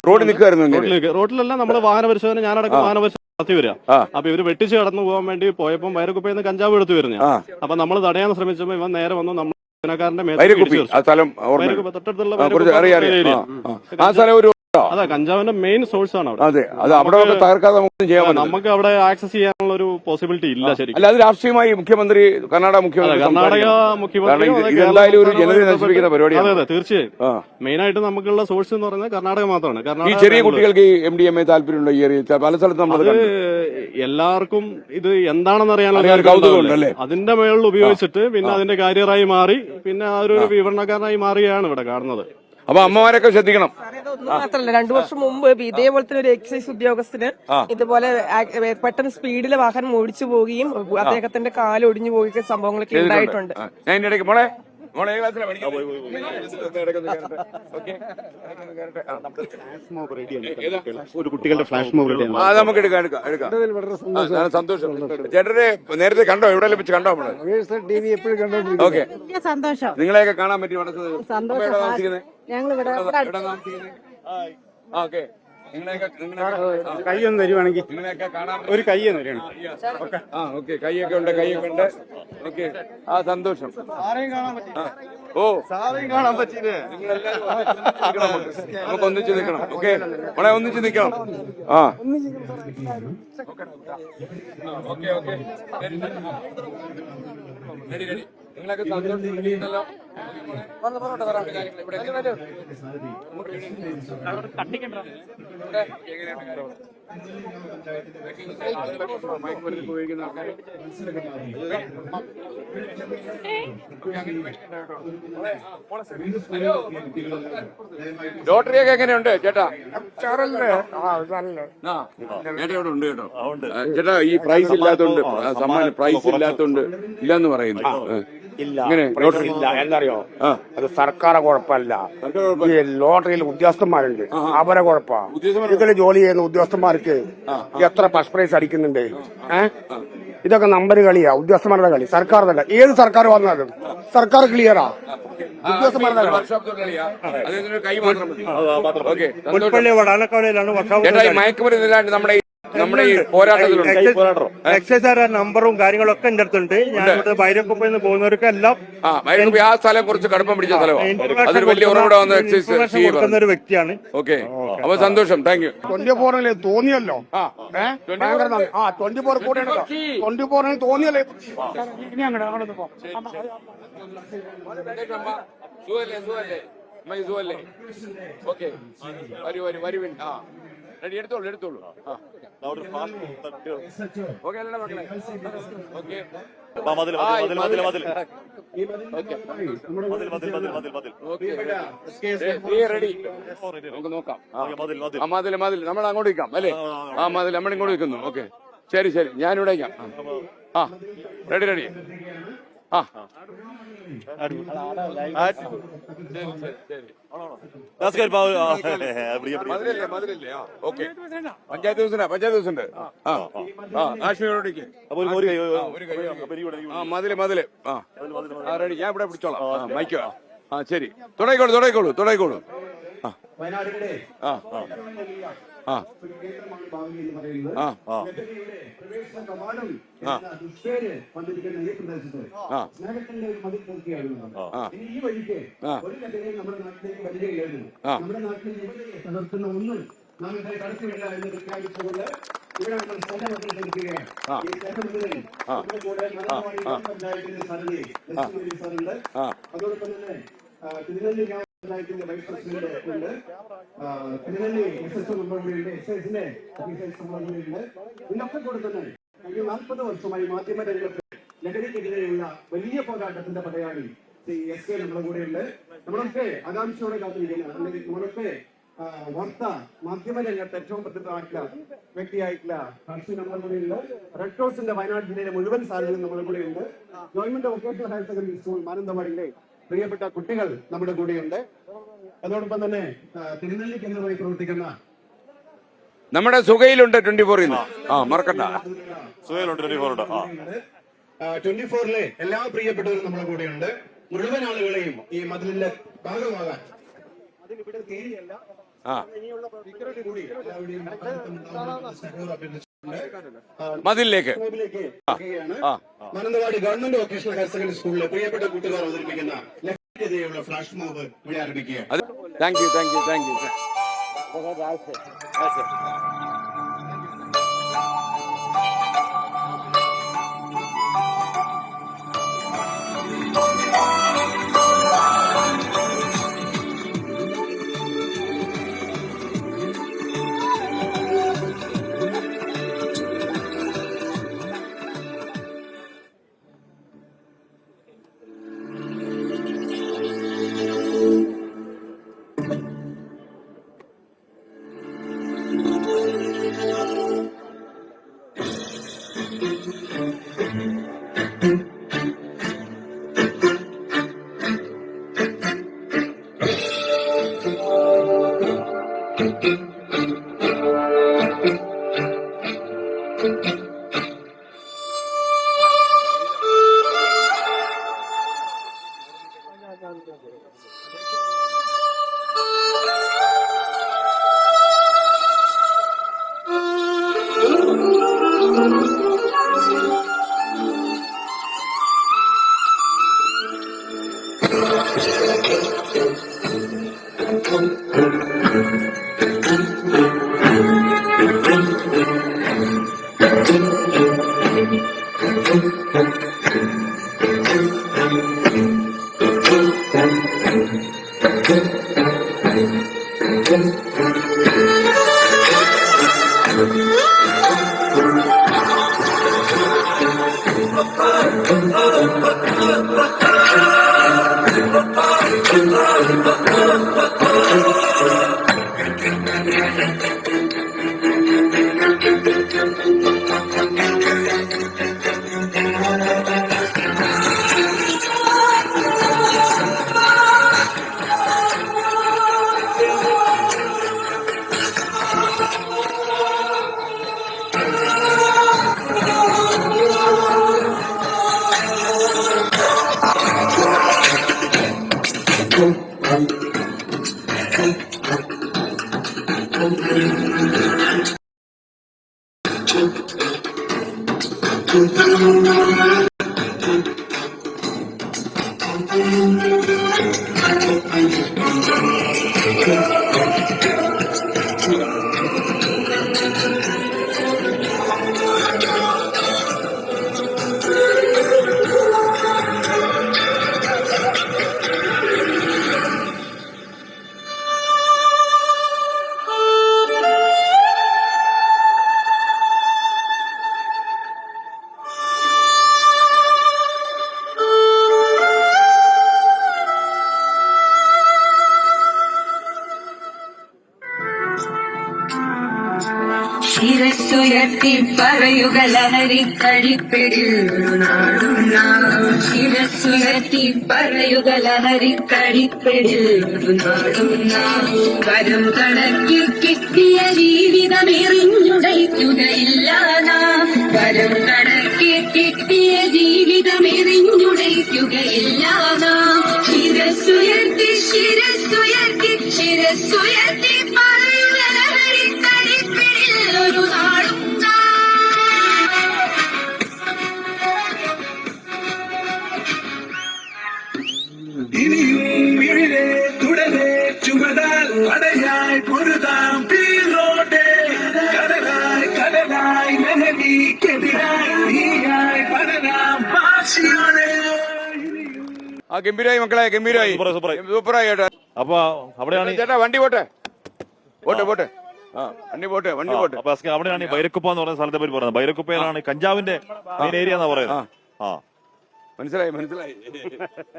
റോഡിലല്ല നമ്മള് വാഹന പരിശോധന, ഞാനടക്കം വാഹന പരിശോധന നടത്തി വരിക. അപ്പൊ ഇവര് വെട്ടിച്ച് കടന്നു പോകാൻ വേണ്ടി പോയപ്പോൾ വയറുകുപ്പയിൽ നിന്ന് കഞ്ചാവ് എടുത്തു വരുന്ന. അപ്പൊ നമ്മൾ തടയാൻ ശ്രമിച്ചപ്പോ ഇവൻ നേരെ വന്നു നമ്മൾ ജീവനക്കാരന്റെ വൈരക്കുപ്പി ആ സ്ഥലം ഓർമ്മ തൊട്ടടുത്തുള്ള കുറച്ച് അറിയാം ആ സ്ഥലം ഒരു അതെ കഞ്ചാവിന്റെ മെയിൻ സോഴ്സ് ആണ് അവിടെ. അതെ അത് അവിടെ തകർക്കാതെ നമുക്ക് ചെയ്യാൻ പറ്റും. നമുക്ക് അവിടെ ആക്സസ് ചെയ്യാനുള്ള ഒരു പോസിബിലിറ്റി ഇല്ല ശരിക്കും. അല്ല അത് രാഷ്ട്രീയമായി മുഖ്യമന്ത്രി കർണാടക മുഖ്യമന്ത്രി മുഖ്യമന്ത്രി ഇതെന്തായാലും ഒരു ജനതയെ നശിപ്പിക്കുന്ന പരിപാടിയാണ്. അതെ തീർച്ചയായും. മെയിൻ ആയിട്ട് നമുക്കുള്ള സോഴ്സ് എന്ന് പറയുന്നത് കർണാടക മാത്രമാണ്. ഈ ചെറിയ കുട്ടികൾക്ക് ഈ MDMA താല്പര്യമുണ്ടോ? ഈ ഏരിയ പല സ്ഥലത്തും നമ്മൾ എല്ലാവർക്കും ഇത് എന്താണെന്ന് അറിയാനുള്ള കൗതുകമുണ്ടല്ലേ? അതിന്റെ മേളിൽ ഉപയോഗിച്ചിട്ട് പിന്നെ അതിന്റെ കാരിയറായി മാറി പിന്നെ ആ ഒരു വിവരണക്കാരനായി മാറുകയാണ് ഇവിടെ കാണുന്നത്. അപ്പൊ അമ്മമാരൊക്കെ ശ്രദ്ധിക്കണം. ഒന്നും മാത്രല്ല 2 വർഷം മുമ്പ് ഇതേപോലെ തന്നെ ഒരു എക്സൈസ് ഉദ്യോഗസ്ഥന് ഇതുപോലെ പെട്ടെന്ന് സ്പീഡിൽ വാഹനം ഓടിച്ചു പോവുകയും അദ്ദേഹത്തിന്റെ കാല് ഒടിഞ്ഞു പോവുകയും സംഭവങ്ങളൊക്കെ ഉണ്ടായിട്ടുണ്ട്. ഞാൻ ഇതിന്റെ ഇടയ്ക്ക് മോളെ ഒരു കുട്ടികളുടെ ഫ്ലാഷ് മോബ് റെഡിയാണ്. നമുക്ക് എടുക്കാം. സന്തോഷം. ചേട്ടനെ നേരത്തെ കണ്ടോ? എവിടെ വെച്ച് കണ്ടോ? നമ്മള് ഓക്കെ സന്തോഷം. നിങ്ങളെയൊക്കെ കാണാൻ പറ്റി. താമസിക്കുന്നത് ഞങ്ങളിവിടെ ഓക്കെ കൈയൊന്നും തരുവാണെങ്കിൽ നിങ്ങളെയൊക്കെ കാണാൻ ഒരു കൈയൊന്നും തരുവാണ്. കൈയൊക്കെ ഉണ്ട്. ഓക്കെ സന്തോഷം. ഓ സാറേയും കാണാൻ പറ്റില്ലേ? നമുക്ക് ഒന്നിച്ച് നിൽക്കണം. ഓക്കെ മോളെ ഒന്നിച്ച് നിൽക്കണം. റെഡി നിങ്ങളൊക്കെ സന്തോഷം. ലോട്ടറിയൊക്കെ എങ്ങനെയുണ്ട് ചേട്ടാ? ചേട്ടാ ഇവിടെ ഉണ്ട് കേട്ടോ. ചേട്ടാ ഈ പ്രൈസ് ഇല്ലാത്തോണ്ട് സമ്മാനം പ്രൈസ് ഇല്ലാത്തോണ്ട് ഇല്ലെന്ന് പറയുന്നു. ഇല്ല എന്നറിയോ? അത് സർക്കാരെ കുഴപ്പമല്ല. ഈ ലോട്ടറിയിൽ ഉദ്യോഗസ്ഥന്മാരുണ്ട്, അവരെ കുഴപ്പമാണ്. ഇതിൽ ജോലി ചെയ്യുന്ന ഉദ്യോഗസ്ഥന്മാർക്ക് എത്ര ഫസ്റ്റ് പ്രൈസ് അടിക്കുന്നുണ്ട്? ഇതൊക്കെ നമ്പർ കളിയാ, ഉദ്യോഗസ്ഥന്മാരുടെ കളി. സർക്കാർ ഏത് സർക്കാർ വന്നാലും സർക്കാർ ക്ലിയറാ. ഉദ്യോഗസ്ഥന്മാരുടെ മയക്കുമരുന്നില്ലാണ്ട് നമ്മുടെ ഈ പോരാട്ടത്തിലുണ്ട്. എക്സൈസ് നമ്പറും കാര്യങ്ങളൊക്കെ എന്റെ അടുത്തുണ്ട്. ഞാൻ ബൈരക്കുപ്പയിൽ നിന്ന് പോകുന്നവർക്കെല്ലാം ആ സ്ഥലം കുറച്ച് കടുപ്പം പിടിച്ച സ്ഥലമാണ്. അതൊരു വലിയ ഉറവിടം വന്ന് എക്സൈസ് കൊടുക്കുന്ന ഒരു വ്യക്തിയാണ്. ഓക്കെ അപ്പൊ സന്തോഷം. Thank you. 24 തോന്നിയല്ലോ. 24 കൂടെ 24 തോന്നിയല്ലേ? ഇനി അങ്ങോട്ട് പോ. ഓക്കെ വരുവിൻ. റെഡി എടുത്തോളൂ. ഓക്കെ അല്ലേ മക്കളെ? ഓക്കെ റെഡി നമുക്ക് നോക്കാം. മതിൽ നമ്മൾ അങ്ങോട്ട് നിൽക്കാം അല്ലേ? മതിൽ നമ്മൾ ഇങ്ങോട്ട് നിൽക്കുന്നു. ഓക്കെ ശരി ഞാനിവിടെ നിൽക്കാം. റെഡി മതിലല്ലേ? ഓക്കെ പഞ്ചായത്ത് ദിവസമുണ്ട്. മതില് റെഡി. ഞാൻ ഇവിടെ പിടിച്ചോളാം മൈക്കോ. ശരി തുടങ്ങിക്കോളൂ. വൈസ് പ്രസിഡന്റ് ഉണ്ട്, തിരുനെല്ലി SSO മെമ്പറുകളുണ്ട്, എക്സൈസിന്റെ ഓഫീസേഴ്സ് ഇതിനൊക്കെ കൂടെ തന്നെ കഴിഞ്ഞ 40 വർഷമായി മാധ്യമ രംഗത്ത് ലഹരിക്കെതിരെയുള്ള വലിയ പോരാട്ടത്തിന്റെ പടയാളി SK നമ്മുടെ കൂടെയുണ്ട്. നമ്മളൊക്കെ ആകാംക്ഷയോടെ കാത്തിരിക്കുന്ന അല്ലെങ്കിൽ നമ്മളൊക്കെ വാർത്താ മാധ്യമ രംഗത്ത് ഏറ്റവും പ്രസിദ്ധമായിട്ടുള്ള വ്യക്തിയായിട്ടുള്ള ഹർഷി നമ്മുടെ കൂടെയുണ്ട്. റെഡ് ക്രോസിന്റെ വയനാട് ജില്ലയിലെ മുഴുവൻ സാധ്യതയും നമ്മുടെ കൂടെയുണ്ട്. Government vocational higher secondary school മാനന്തവാടിയിലെ പ്രിയപ്പെട്ട കുട്ടികൾ നമ്മുടെ കൂടെയുണ്ട്. അതോടൊപ്പം തന്നെ തിരുനെല്ലി കേന്ദ്രമായി പ്രവർത്തിക്കുന്ന നമ്മുടെ സുഖയിലുണ്ട് 24 മറക്കണ്ട. 24-ലെ എല്ലാ പ്രിയപ്പെട്ടവരും നമ്മുടെ കൂടെയുണ്ട്. മുഴുവൻ ആളുകളെയും ഈ മതിലിന്റെ ഭാഗമാകാൻ അതിനിവിടെ കയറിയല്ല ഇനിയുള്ള കൂടി മതിലിലേക്ക്. Mananthavady government vocational higher secondary സ്കൂളിലെ പ്രിയപ്പെട്ട കൂട്ടുകാർ അവതരിപ്പിക്കുന്ന ലഹരിക്കെതിരെയുള്ള ഫ്ലാഷ് മോബ് ഇവിടെ ആരംഭിക്കുകയാണ്. Thank you, thank you, thank you. ശിരസ്സുയർത്തി പറയുക ലഹരിക്കടിപ്പിടിൽ നാടും നാം. ശിരസ്സുയർത്തി പറയുക ലഹരിക്കടിപ്പിടിൽ നാടും നാം. കരം കണക്കി കിട്ടിയ ജീവിതം എറിഞ്ഞുടയ്ക്കുകയില്ല നാം. കരം കണക്കി കിട്ടിയ ജീവിതം എറിഞ്ഞുടയ്ക്കുകയില്ല നാം. ശിരസ്സുയർത്തി ശിരസ്സുയർത്തി ശിരസ്സുയർത്തി പറയുക ലഹരിക്കടിപ്പിടിൽ ഒരു നാടും ഇനിയും ഇവിടെ തുടരെ ചുമതാൽ പടയായി പൊരുതാം തീരോട്ടെ. കടലായി കടലായി ലഹരിക്കെതിരായി നീയായി പടരാം വാശിയോടെ. ഗംഭീരായി മക്കളെ, ഗംഭീരായി, സൂപ്പറായി ചേട്ടാ. അപ്പൊ അവിടെയാണ് ചേട്ടാ വണ്ടി പോട്ടെ, പോട്ടെ പോട്ടെ, വണ്ടി പോട്ടെ, വണ്ടി പോട്ടെ. അപ്പൊ അവിടെയാണ് ഈ ബൈരക്കുപ്പ എന്ന് പറയുന്ന സ്ഥലത്തെ പറ്റി പറയുന്നത്. ബൈരക്കുപ്പയിലാണ് കഞ്ചാവിന്റെ മെയിൻ ഏരിയ എന്നാ പറയുന്നത്. മനസ്സിലായി, മനസ്സിലായി,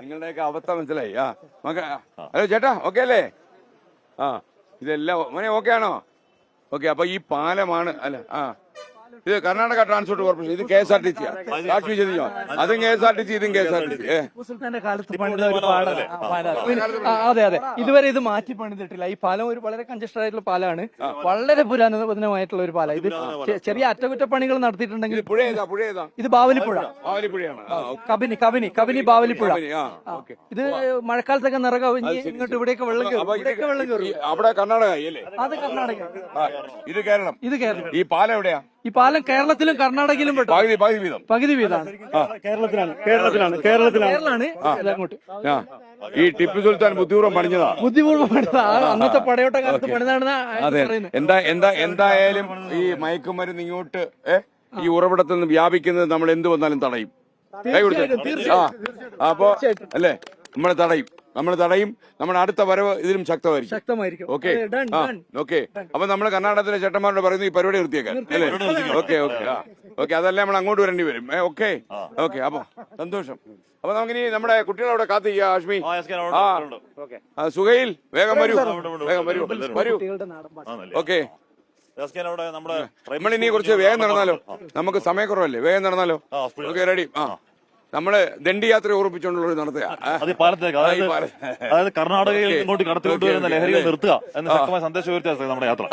നിങ്ങളുടെയൊക്കെ അവസ്ഥ മനസ്സിലായി. ഹലോ ചേട്ടാ, ഓക്കെ അല്ലേ? ഇതെല്ലാം മോനെ ഓക്കെ ആണോ? ഓക്കെ. അപ്പൊ ഈ പാലമാണ് അല്ല, ഇത് കർണാടക ട്രാൻസ്പോർട്ട് കോർപ്പറേഷൻ, ഇത് KSRTC കാശ്മീർ ചെയ്തിയോ? അതും KSRTC, ഇതും KSRTC. അതെ അതെ, ഇതുവരെ ഇത് മാറ്റി പണിതിട്ടില്ല. ഈ പാലം ഒരു വളരെ കൺജസ്റ്റഡ് ആയിട്ടുള്ള പാലമാണ്, വളരെ പുരാതനമായിട്ടുള്ള ഒരു പാലം. ഇത് ചെറിയ അറ്റകുറ്റപ്പണികൾ നടത്തിയിട്ടുണ്ടെങ്കിൽ. പുഴ ഏതാ? പുഴ ഏതാ? ഇത് ബാവലിപ്പുഴ. ബാവലിപ്പുഴയാണ്. കബിനി കബിനി കബിനി ബാവലിപ്പുഴ. ഇത് മഴക്കാലത്തൊക്കെ നിറകവിഞ്ഞ് ഇങ്ങോട്ട് ഇവിടെയൊക്കെ വെള്ളം കയറും. അവിടെ കർണാടക അല്ലേ? അത് കർണാടക, ഇത് കേരളം. ഇത് കേരളം. ഈ പാലം എവിടെയാ? ഈ പാലം കേരളത്തിലും കർണാടകയിലും പെട്ടു. പകുതി വീതം. പകുതി വീതമാണ്. കേരളാണ് അങ്ങോട്ട്. ഈ ടിപ്പു സുൽത്താൻ ബുദ്ധിപൂർവ്വം പണിഞ്ഞതാ. ബുദ്ധിപൂർവ്വം പണിതാ. അന്നത്തെ പടയോട്ട കാലത്ത് പണിതാണെന്ന് അതെ. എന്തായാലും ഈ മയക്കുമരുന്ന് ഇങ്ങോട്ട് ഈ ഉറവിടത്തിൽ നിന്ന് വ്യാപിക്കുന്നത് നമ്മൾ എന്ത് വന്നാലും തടയും. കൈ കൊടുത്ത് അപ്പോ അല്ലേ നമ്മൾ തടയും. നമ്മുടെ അടുത്ത വരവ് ഇതിലും ശക്തമായിരിക്കും. ഓക്കെ. അപ്പൊ നമ്മൾ കർണാടകത്തിലെ ചേട്ടന്മാരോട് പറയുന്നു ഈ പരിപാടി നിർത്തിയേക്കാൻ അല്ലേ? ഓക്കെ. അതല്ലേ നമ്മൾ അങ്ങോട്ട് വരേണ്ടി വരും. ഓക്കെ. അപ്പൊ സന്തോഷം. അപ്പൊ നമുക്കിനി നമ്മുടെ കുട്ടികളവിടെ കാത്തിരിക്കുക. ആഷ്മി, സുഹൈൽ, വേഗം വരൂ. ഓക്കെ. നമ്മളിനി കുറച്ച് വേഗം നടന്നാലോ? നമുക്ക് സമയക്കുറവല്ലേ? വേഗം നടന്നാലോ? Okay, ready. നമ്മള് ദണ്ഡിയാത്ര ഓർപ്പിച്ചുകൊണ്ടുള്ള ഒരു നടത്തുക. അതായത് കർണാടകയിൽ ഇങ്ങോട്ട് കടത്തിക്കൊണ്ടുവരുന്ന ലഹരികൾ നിർത്തുക എന്ന ശക്തമായ സന്ദേശം ഉയർത്തിയ നമ്മുടെ യാത്ര.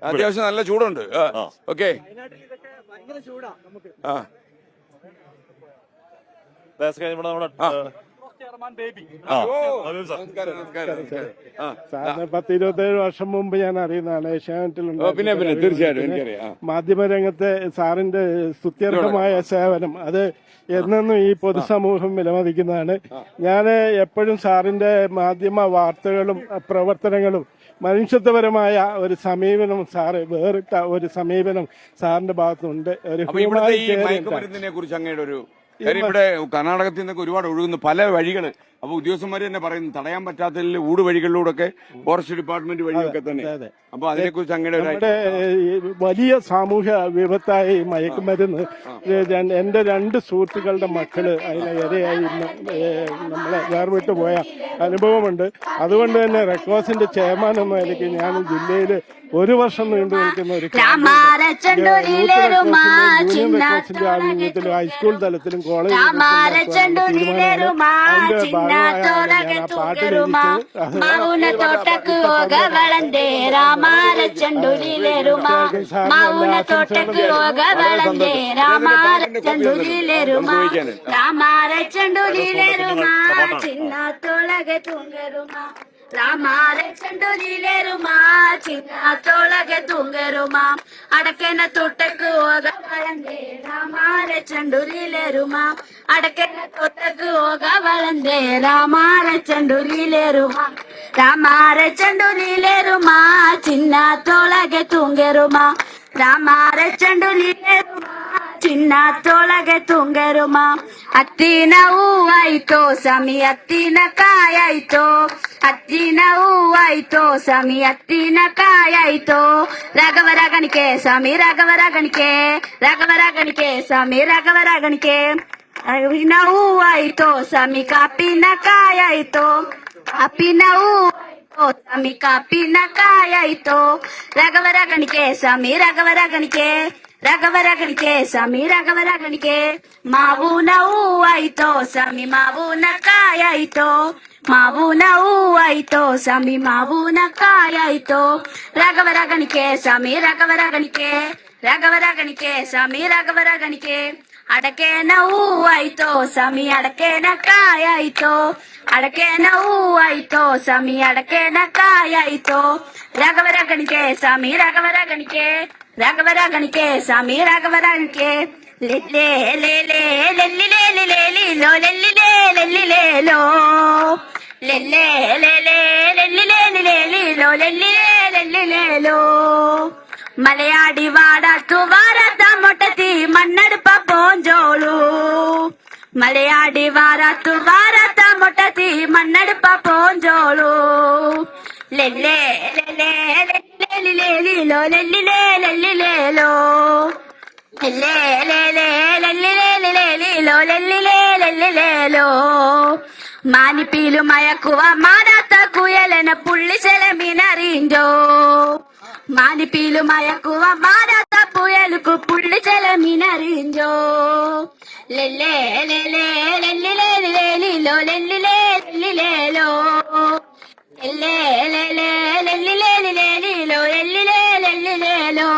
അത്യാവശ്യം നല്ല ചൂടുണ്ട്. ഓക്കെ. സാറിന് 10-27 വർഷം മുമ്പ് ഞാൻ അറിയുന്നതാണ്. ഏഷ്യാനെറ്റിലുണ്ട്. പിന്നെ തീർച്ചയായിട്ടും എനിക്കറിയാം. മാധ്യമരംഗത്തെ സാറിന്റെ സ്തുത്യർഹമായ സേവനം അത് എന്നെന്നും ഈ പൊതുസമൂഹം വിലമതിക്കുന്നതാണ്. ഞാൻ എപ്പോഴും സാറിന്റെ മാധ്യമ വാർത്തകളും പ്രവർത്തനങ്ങളും മനുഷ്യത്വപരമായ ഒരു സമീപനം സാറ് വേറിട്ട ഒരു സമീപനം സാറിന്റെ ഭാഗത്തുനിന്നുണ്ട്. ഒരു മയക്കുമരുന്നിനെ കുറിച്ച് അങ്ങയുടെ ഒരു കാര്യം ഇവിടെ കർണാടകത്തിൽ നിന്നൊക്കെ ഒരുപാട് ഒഴുകുന്ന പല വഴികള്. അപ്പൊ ഉദ്യോഗസ്ഥന്മാര് തന്നെ പറയുന്നു തടയാൻ പറ്റാത്തതിൽ ഊടുവഴികളിലൂടെ ഒക്കെ ഫോറസ്റ്റ് ഡിപ്പാർട്ട്മെന്റ് വഴിയൊക്കെ തന്നെ. അപ്പൊ അതിനെക്കുറിച്ച് അങ്ങയുടെ വലിയ സാമൂഹ്യ വിപത്തായി മയക്കുമരുന്ന് എന്റെ 2 സുഹൃത്തുക്കളുടെ മക്കള് അതിനെ ഇരയായി നമ്മളെ വേർവിട്ട് പോയ അനുഭവമുണ്ട്. അതുകൊണ്ട് തന്നെ റെക്കോസിന്റെ ചെയർമാൻ എന്ന നിലയ്ക്ക് ഞാൻ ജില്ലയിൽ 1 വർഷം നീണ്ടു നിൽക്കുന്ന ഒരു യൂണിയൻ റെക്കോസിന്റെ ആഭിമുഖ്യത്തിലും ഹൈസ്കൂൾ തലത്തിലും കോളേജ് ರಾಮಾರಚಂಡುಲಿಲೇರುಮಾ ಚಿನ್ನತೊಳಗೆ ತುಂಗರುಮಾ ಅಡಕೆನ ತೋಟಕ್ಕೆ ಹೋಗ ಬಳಂದೆ ರಾಮಾರಚಂಡುಲಿಲೇರುಮಾ ಅಡಕೆನ ತೋಟಕ್ಕೆ ಹೋಗ ಬಳಂದೆ ರಾಮಾರಚಂಡುಲಿಲೇರುಮಾ ರಾಮಾರಚಂಡುಲಿಲೇರುಮಾ ಚಿನ್ನತೊಳಗೆ ತುಂಗರುಮಾ ರಾಮಾರಚಂಡುಲಿಲೇರುಮಾ ಚಿನ್ನತೊಳಗೆ ತುಂಗರುಮಾ ಅತ್ತಿನ ಹೂವಾಯ್ತೋ ಸಮಿ ಅತ್ತಿನ ಕಾಯಾಯ್ತೋ ಅತ್ತಿನ ಹೂವಾಯ್ತೋ ಸಮಿ ಅತ್ತಿನ ಕಾಯಾಯ್ತೋ ರಗವರಗಣಿಕೆ ಸಮಿ ರಗವರಗಣಿಕೆ ರಗವರಗಣಿಕೆ ಸಮಿ ರಗವರಗಣಿಕೆ ಅವಿನ ಹೂವಾಯ್ತೋ ಸಮಿ ಕಾಪಿನ ಕಾಯಾಯ್ತೋ ಕಾಪಿನ ಹೂವಾಯ್ತೋ ಸಮಿ ಕಾಪಿನ ಕಾಯಾಯ್ತೋ ರಗವರಗಣಿಕೆ ಸಮಿ ರಗವರಗಣಿಕೆ ರಗವರಗಣಿಕೆ ಸಮಿ ರಗವರಗಣಿಕೆ ಮಾವುನ ಹೂವಾಯ್ತೋ ಸಮಿ ಮಾವುನ ಕಾಯಾಯ್ತೋ ಮಾವುನ ಹೂವಾಯ್ತೋ ಸಮಿ ಮಾವುನ ಕಾಯಾಯ್ತೋ ರಗವರಗಣಿಕೆ ಸಮಿ ರಗವರಗಣಿಕೆ ರಗವರಗಣಿಕೆ ಸಮಿ ರಗವರಗಣಿಕೆ ಅಡಕೆನ ಹೂವಾಯ್ತೋ ಸಮಿ ಅಡಕೆನ ಕಾಯಾಯ್ತೋ ಅಡಕೆನ ಹೂವಾಯ್ತೋ ಸಮಿ ಅಡಕೆನ ಕಾಯಾಯ್ತೋ ರಗವರಗಣಿಕೆ ಸಮಿ ರಗವರಗಣಿಕೆ ರಗವರಗಣಿಕೆ ಸಮಿ ರಗವರಗಣಿಕೆ ಲೆಲ್ಲೆ ಲೆಲ್ಲೆ ಲೆಲ್ಲಿಲೆ ಲೆಲ್ಲಿಲೋ ಲೆಲ್ಲಿಲೆ ಲೆಲ್ಲಿಲೇಲೋ ಲೆಲ್ಲೆ ಲೆಲ್ಲೆ ಲೆಲ್ಲಿಲೆ ಲೆಲ್ಲಿಲೋ ಲೆಲ್ಲಿಲೆ ಲೆಲ್ಲಿಲೇಲೋ മലയാടി വാടാത്തു വാരാത്ത മൊട്ടത്തി മണ്ണെടുപ്പ പോഞ്ചോളൂ മലയാടി വാരാത്തു വാരാത്ത മൊട്ടത്തി മണ്ണെടുപ്പ പോഞ്ചോളൂ ലെല്ലേ ലെല്ലേ ലെല്ലിലേലിലോ ലെല്ലിലേ ലെല്ലിലേലോ ലെല്ലേ ലെല്ലേ ലെല്ലിലേലിലേലിലോ ലെല്ലിലേ ലെല്ലിലേലോ മാനിപ്പീലു മയക്കുവ മാറാത്ത കുയലന പുള്ളിച്ചെലമീനറിഞ്ഞോ മാനിപ്പീലു മയക്കുവ മാറാത്ത പുയലുക്കു പുള്ളിച്ചെലമീനറിഞ്ഞോ ലെല്ലേ ലെല്ലേ ലെല്ലിലേ ലെല്ലിലോ ലെല്ലിലേ ലെല്ലിലേലോ ലെല്ലേ ലെല്ലേ ലെല്ലിലേ ലെല്ലിലോ ലെല്ലിലേ ലെല്ലിലേലോ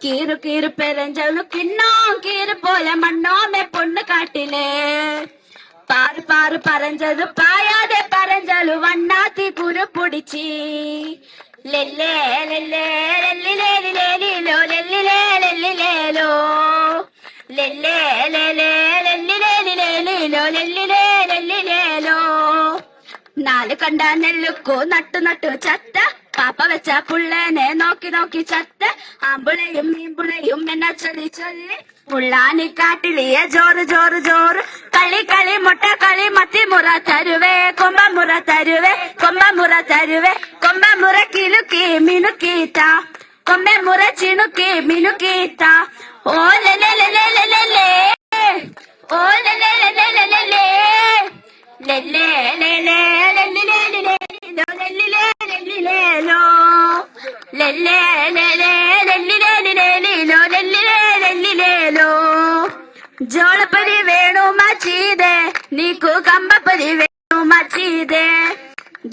കീറു കീറു പെരഞ്ചലു കിന്നോ കീറു പോലെ മണ്ണോമെ പൊണ്ണു കാട്ടിലേ പാറു പാറു പറഞ്ഞത് പായാതെ പറഞ്ഞാലു വണ്ണാത്തി കുരു പൊടിച്ചി ലെല്ലേ ലെല്ലേ ലെല്ലിലേ ലിലേലിലോ ലെല്ലിലേ ലെല്ലിലേലോ ലെല്ലേ ലെല്ലേ ലെല്ലിലേ ലിലേലിലോ ലെല്ലിലേ ലെല്ലിലേലോ. നാല് കണ്ട നെല്ലുക്കു നട്ടു നട്ടു ചത്ത പാപ്പ വെച്ച പുള്ളനെ നോക്കി നോക്കി ചത്ത ആമ്പുളയും മീമ്പുളയും എന്ന ചൊല്ലി ചൊല്ലി പുള്ളാനി കാട്ടിലിയ ജോറ് ജോറ് ജോറ് കളി കളി മുട്ട കളി മത്തി മുറ തരുവേ കൊമ്പ മുറ തരുവേ കൊമ്പ മുറ തരുവേ കൊമ്പ മുറ കിലുക്കി മിനുക്കീത്ത കൊമ്പ മുറ ചിണുക്കി മിനുക്കീത്ത. ഓ ലെല്ലേ ലെല്ലേ ലെല്ലേ ഓ ലെല്ലേ ലെല്ലേ ലെല്ലേ ലെല്ലേ ലെല്ലേ ലെല്ലിലേ ലിലേലിലോ ലെല്ലിലേ ലെല്ലിലേലോ ലെല്ലേ ലെല്ലേ ലെല്ലിലേ ലിലേലിലോ ലെല്ലിലേ ലെല്ലിലേലോ. ജോളപ്പരി വേണു മച്ചീതെ നീക്കു കമ്പപ്പരി വേണു മച്ചീതെ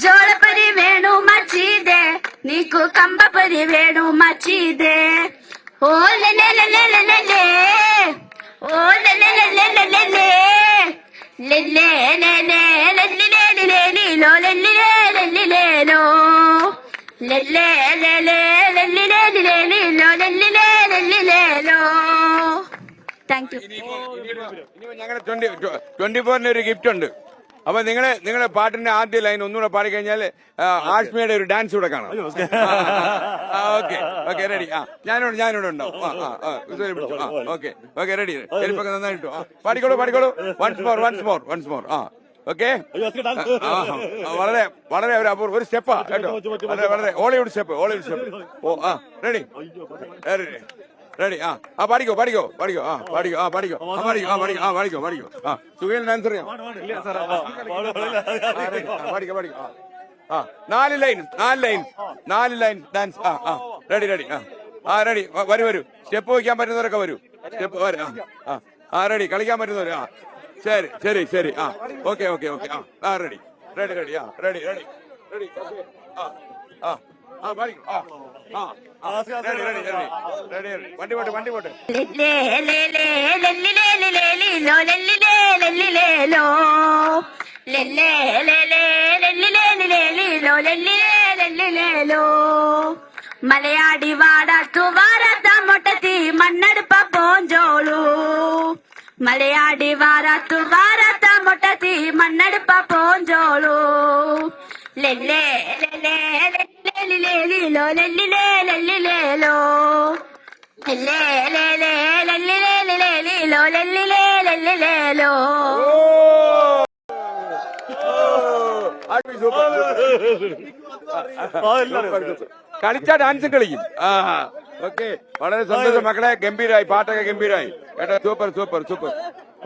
ജോളപ്പരി വേണു മച്ചീದೆ നീക്കു ಕಂಬಪರಿ ವೇಣು ಮಚ್ಚಿದೆ. ಓ ಲೆಲೆ ಲೆಲೆ ಲೆಲೆ ಓ ಲೆಲೆ ಲೆಲೆ ಲೆಲೆ ಲೆಲೆ ಲೆಲೆ ಲೆಲೆ ಲೆಲೆ ಲೋ ಲೆಲೆ ಲೆಲೆ ಲೋ ಲೆಲೆ ಲೆಲೆ ಲೆಲೆ ಲೆಲೆ ಲೋ ಲೆಲೆ ಲೆಲೆ ലോ. Thank you. ഇനിയിപ്പോ ഞങ്ങളുടെ 24-ന് ഒരു ഗിഫ്റ്റ് ഉണ്ട്. അപ്പൊ നിങ്ങളെ പാട്ടിന്റെ ആദ്യ ലൈൻ ഒന്നുകൂടെ പാടിക്കഴിഞ്ഞാൽ ആഷ്മിയുടെ ഒരു ഡാൻസ് കൂടെ കാണാം. Okay okay ready. ഞാനിവിടെ ഉണ്ടാവും. Okay ready. എരിപ്പൊക്കെ നന്നായിട്ടു പാടിക്കോളൂ പാടിക്കോളൂ. Once more. ഓക്കെ. വളരെ വളരെ ഒരു അപൂർവ ഒരു സ്റ്റെപ്പാ കേട്ടോ. വളരെ ഹോളിവുഡ് സ്റ്റെപ്പ്. ഓ റെഡി റെഡി. പാടിക്കോ സുഖയിൽ ഡാൻസ് അറിയാം. പാടിക്കോ. 4 ലൈൻ ഡാൻസ്. റെഡി. റെഡി. വരൂ. സ്റ്റെപ്പ് വയ്ക്കാൻ പറ്റുന്നവരൊക്കെ വരൂ. Step ready. കളിക്കാൻ പറ്റുന്നവര്. ശരി. ഓക്കെ. റെഡി. വണ്ടി പോട്ടെ. മലയാടി വാടാത്തു വാരാത്ത മൊട്ടത്തി മണ്ണെടുപ്പ പോഞ്ചോളൂ മലയാടി വാരാത്തു വാരാത്ത മൊട്ടത്തി മണ്ണെടുപ്പ പോഞ്ചോളൂ ലെല്ലേ ലെല്ലേ ലെല്ലിലേലിലോ ലെല്ലിലേ ലെല്ലിലേലോ ലെല്ലേ ലെല്ലേ ലെല്ലിലേലിലേലിലോ ലെല്ലിലേ ലെല്ലിലേലോ. കളിച്ചാ ഡാൻസ് കളിക്കും. ഓക്കെ. വളരെ സന്തോഷം മക്കളെ. ഗംഭീരായി. പാട്ടൊക്കെ ഗംഭീരായി കേട്ടോ. സൂപ്പർ.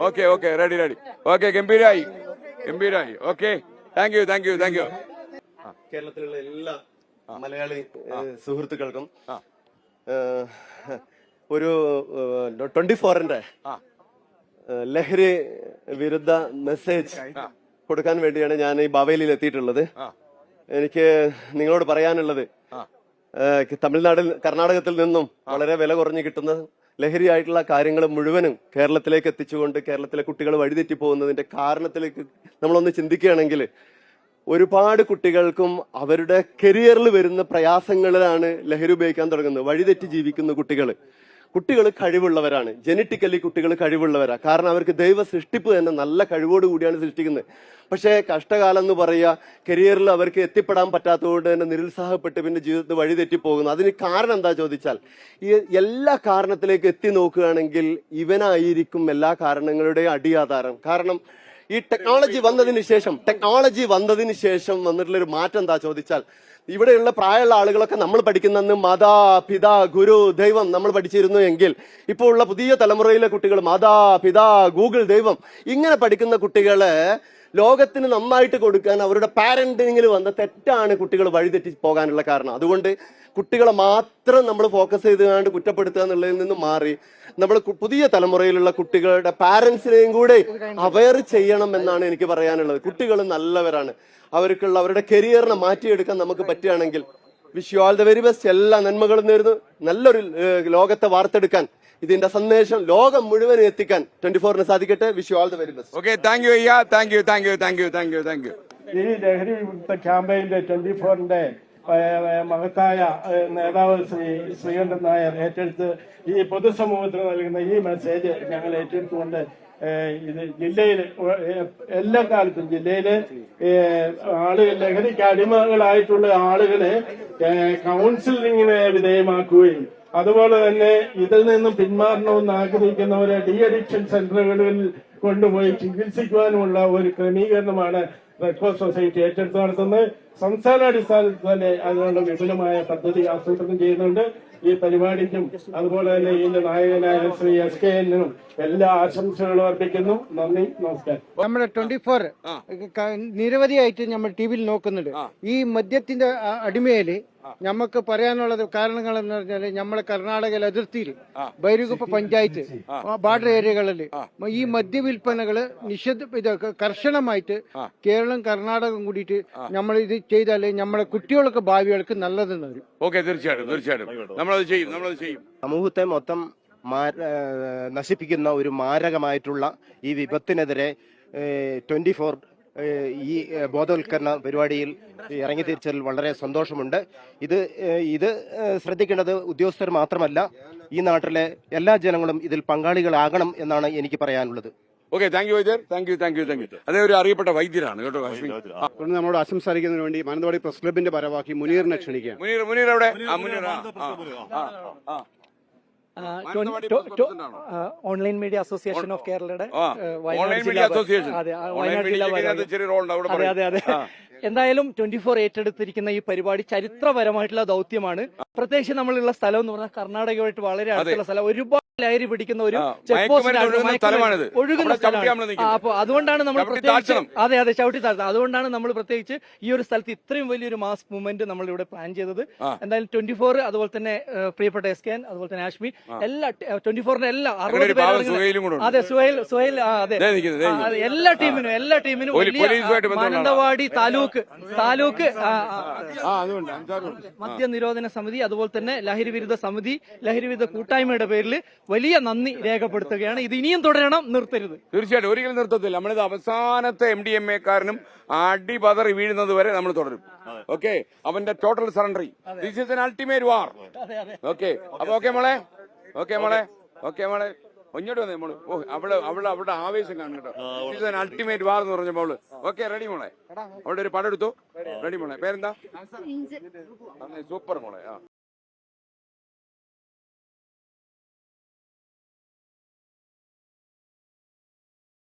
Okay ready. ഓക്കെ ഗംഭീരായി. Okay thank you. കേരളത്തിലുള്ള എല്ലാ മലയാളി സുഹൃത്തുക്കൾക്കും ഒരു 24-ന്റെ ലഹരി വിരുദ്ധ മെസ്സേജ് കൊടുക്കാൻ വേണ്ടിയാണ് ഞാൻ ഈ ബാവേലിയിൽ എത്തിയിട്ടുള്ളത്. എനിക്ക് നിങ്ങളോട് പറയാനുള്ളത്, കർണാടകത്തിൽ നിന്നും വളരെ വില കുറഞ്ഞു കിട്ടുന്ന ലഹരിയായിട്ടുള്ള കാര്യങ്ങൾ മുഴുവനും കേരളത്തിലേക്ക് എത്തിച്ചുകൊണ്ട് കേരളത്തിലെ കുട്ടികൾ വഴിതെറ്റി പോകുന്നതിന്റെ കാരണത്തിലേക്ക് നമ്മളൊന്ന് ചിന്തിക്കുകയാണെങ്കിൽ ഒരുപാട് കുട്ടികൾക്കും അവരുടെ കരിയറിൽ വരുന്ന പ്രയാസങ്ങളിലാണ് ലഹരി ഉപയോഗിക്കാൻ തുടങ്ങുന്നത്. വഴിതെറ്റി ജീവിക്കുന്ന കുട്ടികൾ കഴിവുള്ളവരാണ്. ജനറ്റിക്കലി കുട്ടികൾ കഴിവുള്ളവരാണ്. കാരണം അവർക്ക് ദൈവ സൃഷ്ടിപ്പ് തന്നെ നല്ല കഴിവോട് കൂടിയാണ് സൃഷ്ടിക്കുന്നത്. പക്ഷേ കഷ്ടകാലം എന്ന് പറയുക, കരിയറിൽ അവർക്ക് എത്തിപ്പെടാൻ പറ്റാത്തതുകൊണ്ട് തന്നെ നിരുത്സാഹപ്പെട്ട് പിന്നെ ജീവിതത്തിൽ വഴിതെറ്റി പോകുന്നു. അതിന് കാരണം എന്താ ചോദിച്ചാൽ, ഈ എല്ലാ കാരണത്തിലേക്ക് എത്തി നോക്കുകയാണെങ്കിൽ ഇവനായിരിക്കും എല്ലാ കാരണങ്ങളുടെയും അടിയാധാരം. കാരണം ഈ ടെക്നോളജി വന്നതിന് ശേഷം വന്നിട്ടുള്ളൊരു മാറ്റം എന്താ ചോദിച്ചാൽ, ഇവിടെയുള്ള പ്രായമുള്ള ആളുകളൊക്കെ നമ്മൾ പഠിക്കുന്ന മാതാ പിതാ ഗുരു ദൈവം നമ്മൾ പഠിച്ചിരുന്നു എങ്കിൽ ഇപ്പോൾ ഉള്ള പുതിയ തലമുറയിലെ കുട്ടികൾ മാതാ പിതാ ഗൂഗിൾ ദൈവം ഇങ്ങനെ പഠിക്കുന്ന കുട്ടികളെ ലോകത്തിന് നന്നായിട്ട് കൊടുക്കാൻ അവരുടെ പാരന്റിങ്ങിൽ വന്ന തെറ്റാണ് കുട്ടികൾ വഴിതെറ്റി പോകാനുള്ള കാരണം. അതുകൊണ്ട് കുട്ടികളെ മാത്രം നമ്മൾ ഫോക്കസ് ചെയ്തുകൊണ്ട് കുറ്റപ്പെടുത്തുക എന്നുള്ളതിൽ നിന്ന് മാറി നമ്മൾ പുതിയ തലമുറയിലുള്ള കുട്ടികളുടെ പാരന്റ്സിനെയും കൂടെ അവെയർ ചെയ്യണം എന്നാണ് എനിക്ക് പറയാനുള്ളത്. കുട്ടികൾ നല്ലവരാണ്. അവർക്കുള്ള അവരുടെ കരിയറിനെ മാറ്റിയെടുക്കാൻ നമുക്ക് പറ്റുകയാണെങ്കിൽ wish you all the very best. എല്ലാ നന്മകളും നേരുന്നു. നല്ലൊരു ലോകത്തെ വാർത്തെടുക്കാൻ, ഇതിന്റെ സന്ദേശം ലോകം മുഴുവൻ എത്തിക്കാൻ 24-ന് സാധിക്കട്ടെ. Wish you all the very best. Okay. Thank you അയ്യ. Thank you. ഈ ലഹരി വിമുക്ത ക്യാമ്പയിന്റെ 24-ന്റെ മഹത്തായ നേതാവ് ശ്രീകണ്ഠൻ നായർ ഏറ്റെടുത്ത് ഈ പൊതുസമൂഹത്തിന് നൽകുന്ന ഈ മെസ്സേജ് ഞങ്ങൾ ഏറ്റെടുത്തുകൊണ്ട് ഇത് ജില്ലയിൽ എല്ലാ കാലത്തും ജില്ലയിലെ ആളുകൾ ലഹരിക്ക് അടിമകളായിട്ടുള്ള ആളുകളെ കൗൺസിലിങ്ങിന് വിധേയമാക്കുകയും അതുപോലെ തന്നെ ഇതിൽ നിന്നും പിന്മാറണമെന്ന് ആഗ്രഹിക്കുന്നവരെ ഡി അഡിക്ഷൻ സെന്ററുകളിൽ കൊണ്ടുപോയി ചികിത്സിക്കുവാനുമുള്ള ഒരു ക്രമീകരണമാണ് റെഡ് ക്രോസ് സൊസൈറ്റി ഏറ്റെടുത്ത് നടത്തുന്നത്. സംസ്ഥാനാടിസ്ഥാനത്തിൽ തന്നെ അതിനുള്ള വിപുലമായ പദ്ധതി ആസൂത്രണം ചെയ്യുന്നുണ്ട്. ഈ പരിപാടിക്കും അതുപോലെ തന്നെ ഇതിന്റെ നായകനായ ശ്രീ SKN-നും എല്ലാ ആശംസകളും അർപ്പിക്കുന്നു. നന്ദി, നമസ്കാരം. നമ്മുടെ 24 നിരവധിയായിട്ട് നമ്മൾ ടി വിയിൽ നോക്കുന്നുണ്ട്. ഈ മദ്യത്തിന്റെ അടിമയില് നമുക്ക് പറയാനുള്ളത് കാരണങ്ങൾ എന്ന് പറഞ്ഞാല് നമ്മളെ കർണാടകയിൽ അതിർത്തിയിൽ ബൈരുകുപ്പ പഞ്ചായത്ത് ബോർഡർ ഏരിയകളിൽ ഈ മദ്യവിൽപ്പനകള് ഇതൊക്കെ കർശനമായിട്ട് കേരളം കർണാടകം കൂടിയിട്ട് നമ്മൾ ഇത് ചെയ്താലേ നമ്മളെ കുട്ടികൾക്ക് ഭാവികൾക്ക് നല്ലതെന്ന് വരും. ഓക്കെ, തീർച്ചയായിട്ടും നമ്മളത് ചെയ്യും. സമൂഹത്തെ മൊത്തം നശിപ്പിക്കുന്ന ഒരു മാരകമായിട്ടുള്ള ഈ വിപത്തിനെതിരെ 24 ഈ ബോധവൽക്കരണ പരിപാടിയിൽ ഇറങ്ങിത്തിരിച്ചതിൽ വളരെ സന്തോഷമുണ്ട്. ഇത് ശ്രദ്ധിക്കേണ്ടത് ഉദ്യോഗസ്ഥർ മാത്രമല്ല, ഈ നാട്ടിലെ എല്ലാ ജനങ്ങളും ഇതിൽ പങ്കാളികളാകണം എന്നാണ് എനിക്ക് പറയാനുള്ളത്. Okay, thank U Vaidyar, thank you. അതേ ഒരു അറിയപ്പെട്ട വൈദ്യരാണ് കേട്ടോ. നമ്മളോട് ആശംസ അറിയിക്കുന്നതിന് വേണ്ടി മാനന്തവാടി പ്രസ് ക്ലബിന്റെ പരമാക്കി മുനീറിനെ ക്ഷണിക്കുക. മുനീർ എവിടെ? ഓൺലൈൻ മീഡിയ അസോസിയേഷൻ ഓഫ് കേരളയുടെ ഓൺലൈൻ മീഡിയ അസോസിയേഷൻ. അതെ. എന്തായാലും 24 ഏറ്റെടുത്തിരിക്കുന്ന ഈ പരിപാടി ചരിത്രപരമായിട്ടുള്ള ദൗത്യമാണ്. പ്രത്യേകിച്ച് നമ്മളുള്ള സ്ഥലം എന്ന് പറഞ്ഞാൽ കർണാടകയുമായിട്ട് വളരെ അടുത്തുള്ള സ്ഥലം. ഒരുപാട് ലഹരി പിടിക്കുന്ന ഒരു ചെക്ക് പോസ്റ്റ് ഒഴുകുന്ന സ്ഥലമാണ്. അപ്പൊ അതുകൊണ്ടാണ് നമ്മൾ പ്രത്യേകിച്ച് ചവിട്ടി താഴ്ത്തുന്നത്. അതുകൊണ്ടാണ് നമ്മൾ പ്രത്യേകിച്ച് ഈ ഒരു സ്ഥലത്ത് ഇത്രയും വലിയൊരു മാസ് മൂവ്മെന്റ് നമ്മൾ ഇവിടെ പ്ലാൻ ചെയ്തത്. എന്തായാലും 24 അതുപോലെ തന്നെ പ്രിയപ്പെട്ട SKN അതുപോലെ തന്നെ ആഷ്മി എല്ലാ 24ന്റെ എല്ലാ 60 പേരും. അതെ, സുഹൈൽ അതെ, എല്ലാ ടീമിനും മാനന്തവാടി താലൂക്ക് മദ്യനിരോധന സമിതി അതുപോലെ തന്നെ ലഹരി വിരുദ്ധ സമിതി, ലഹരി വിരുദ്ധ കൂട്ടായ്മയുടെ പേരിൽ വലിയ നന്ദി രേഖപ്പെടുത്തുകയാണ്. ഇത് ഇനിയും തുടരണം, നിർത്തരുത്. തീർച്ചയായിട്ടും ഒരിക്കലും നിർത്തത്തില്ല. നമ്മളിത് അവസാനത്തെ MDMA-കാരനും അടിപതറി വീഴുന്നത് വരെ നമ്മൾ തുടരും. ഓക്കെ, അവന്റെ total surrender. This is an ultimate war. Okay, അപ്പൊ ഓക്കെ മോളെ ഒന്നോട്ട് വന്നേ മോള്. അവളുടെ ആവേശം കാണും കേട്ടോ. This is an ultimate war എന്ന് പറഞ്ഞ മോള്. ഓക്കെ, റെഡി മോളെ? അവിടെ ഒരു പടം എടുത്തു. റെഡി മോളെ? പേരെന്താ? സൂപ്പർ മോളെ.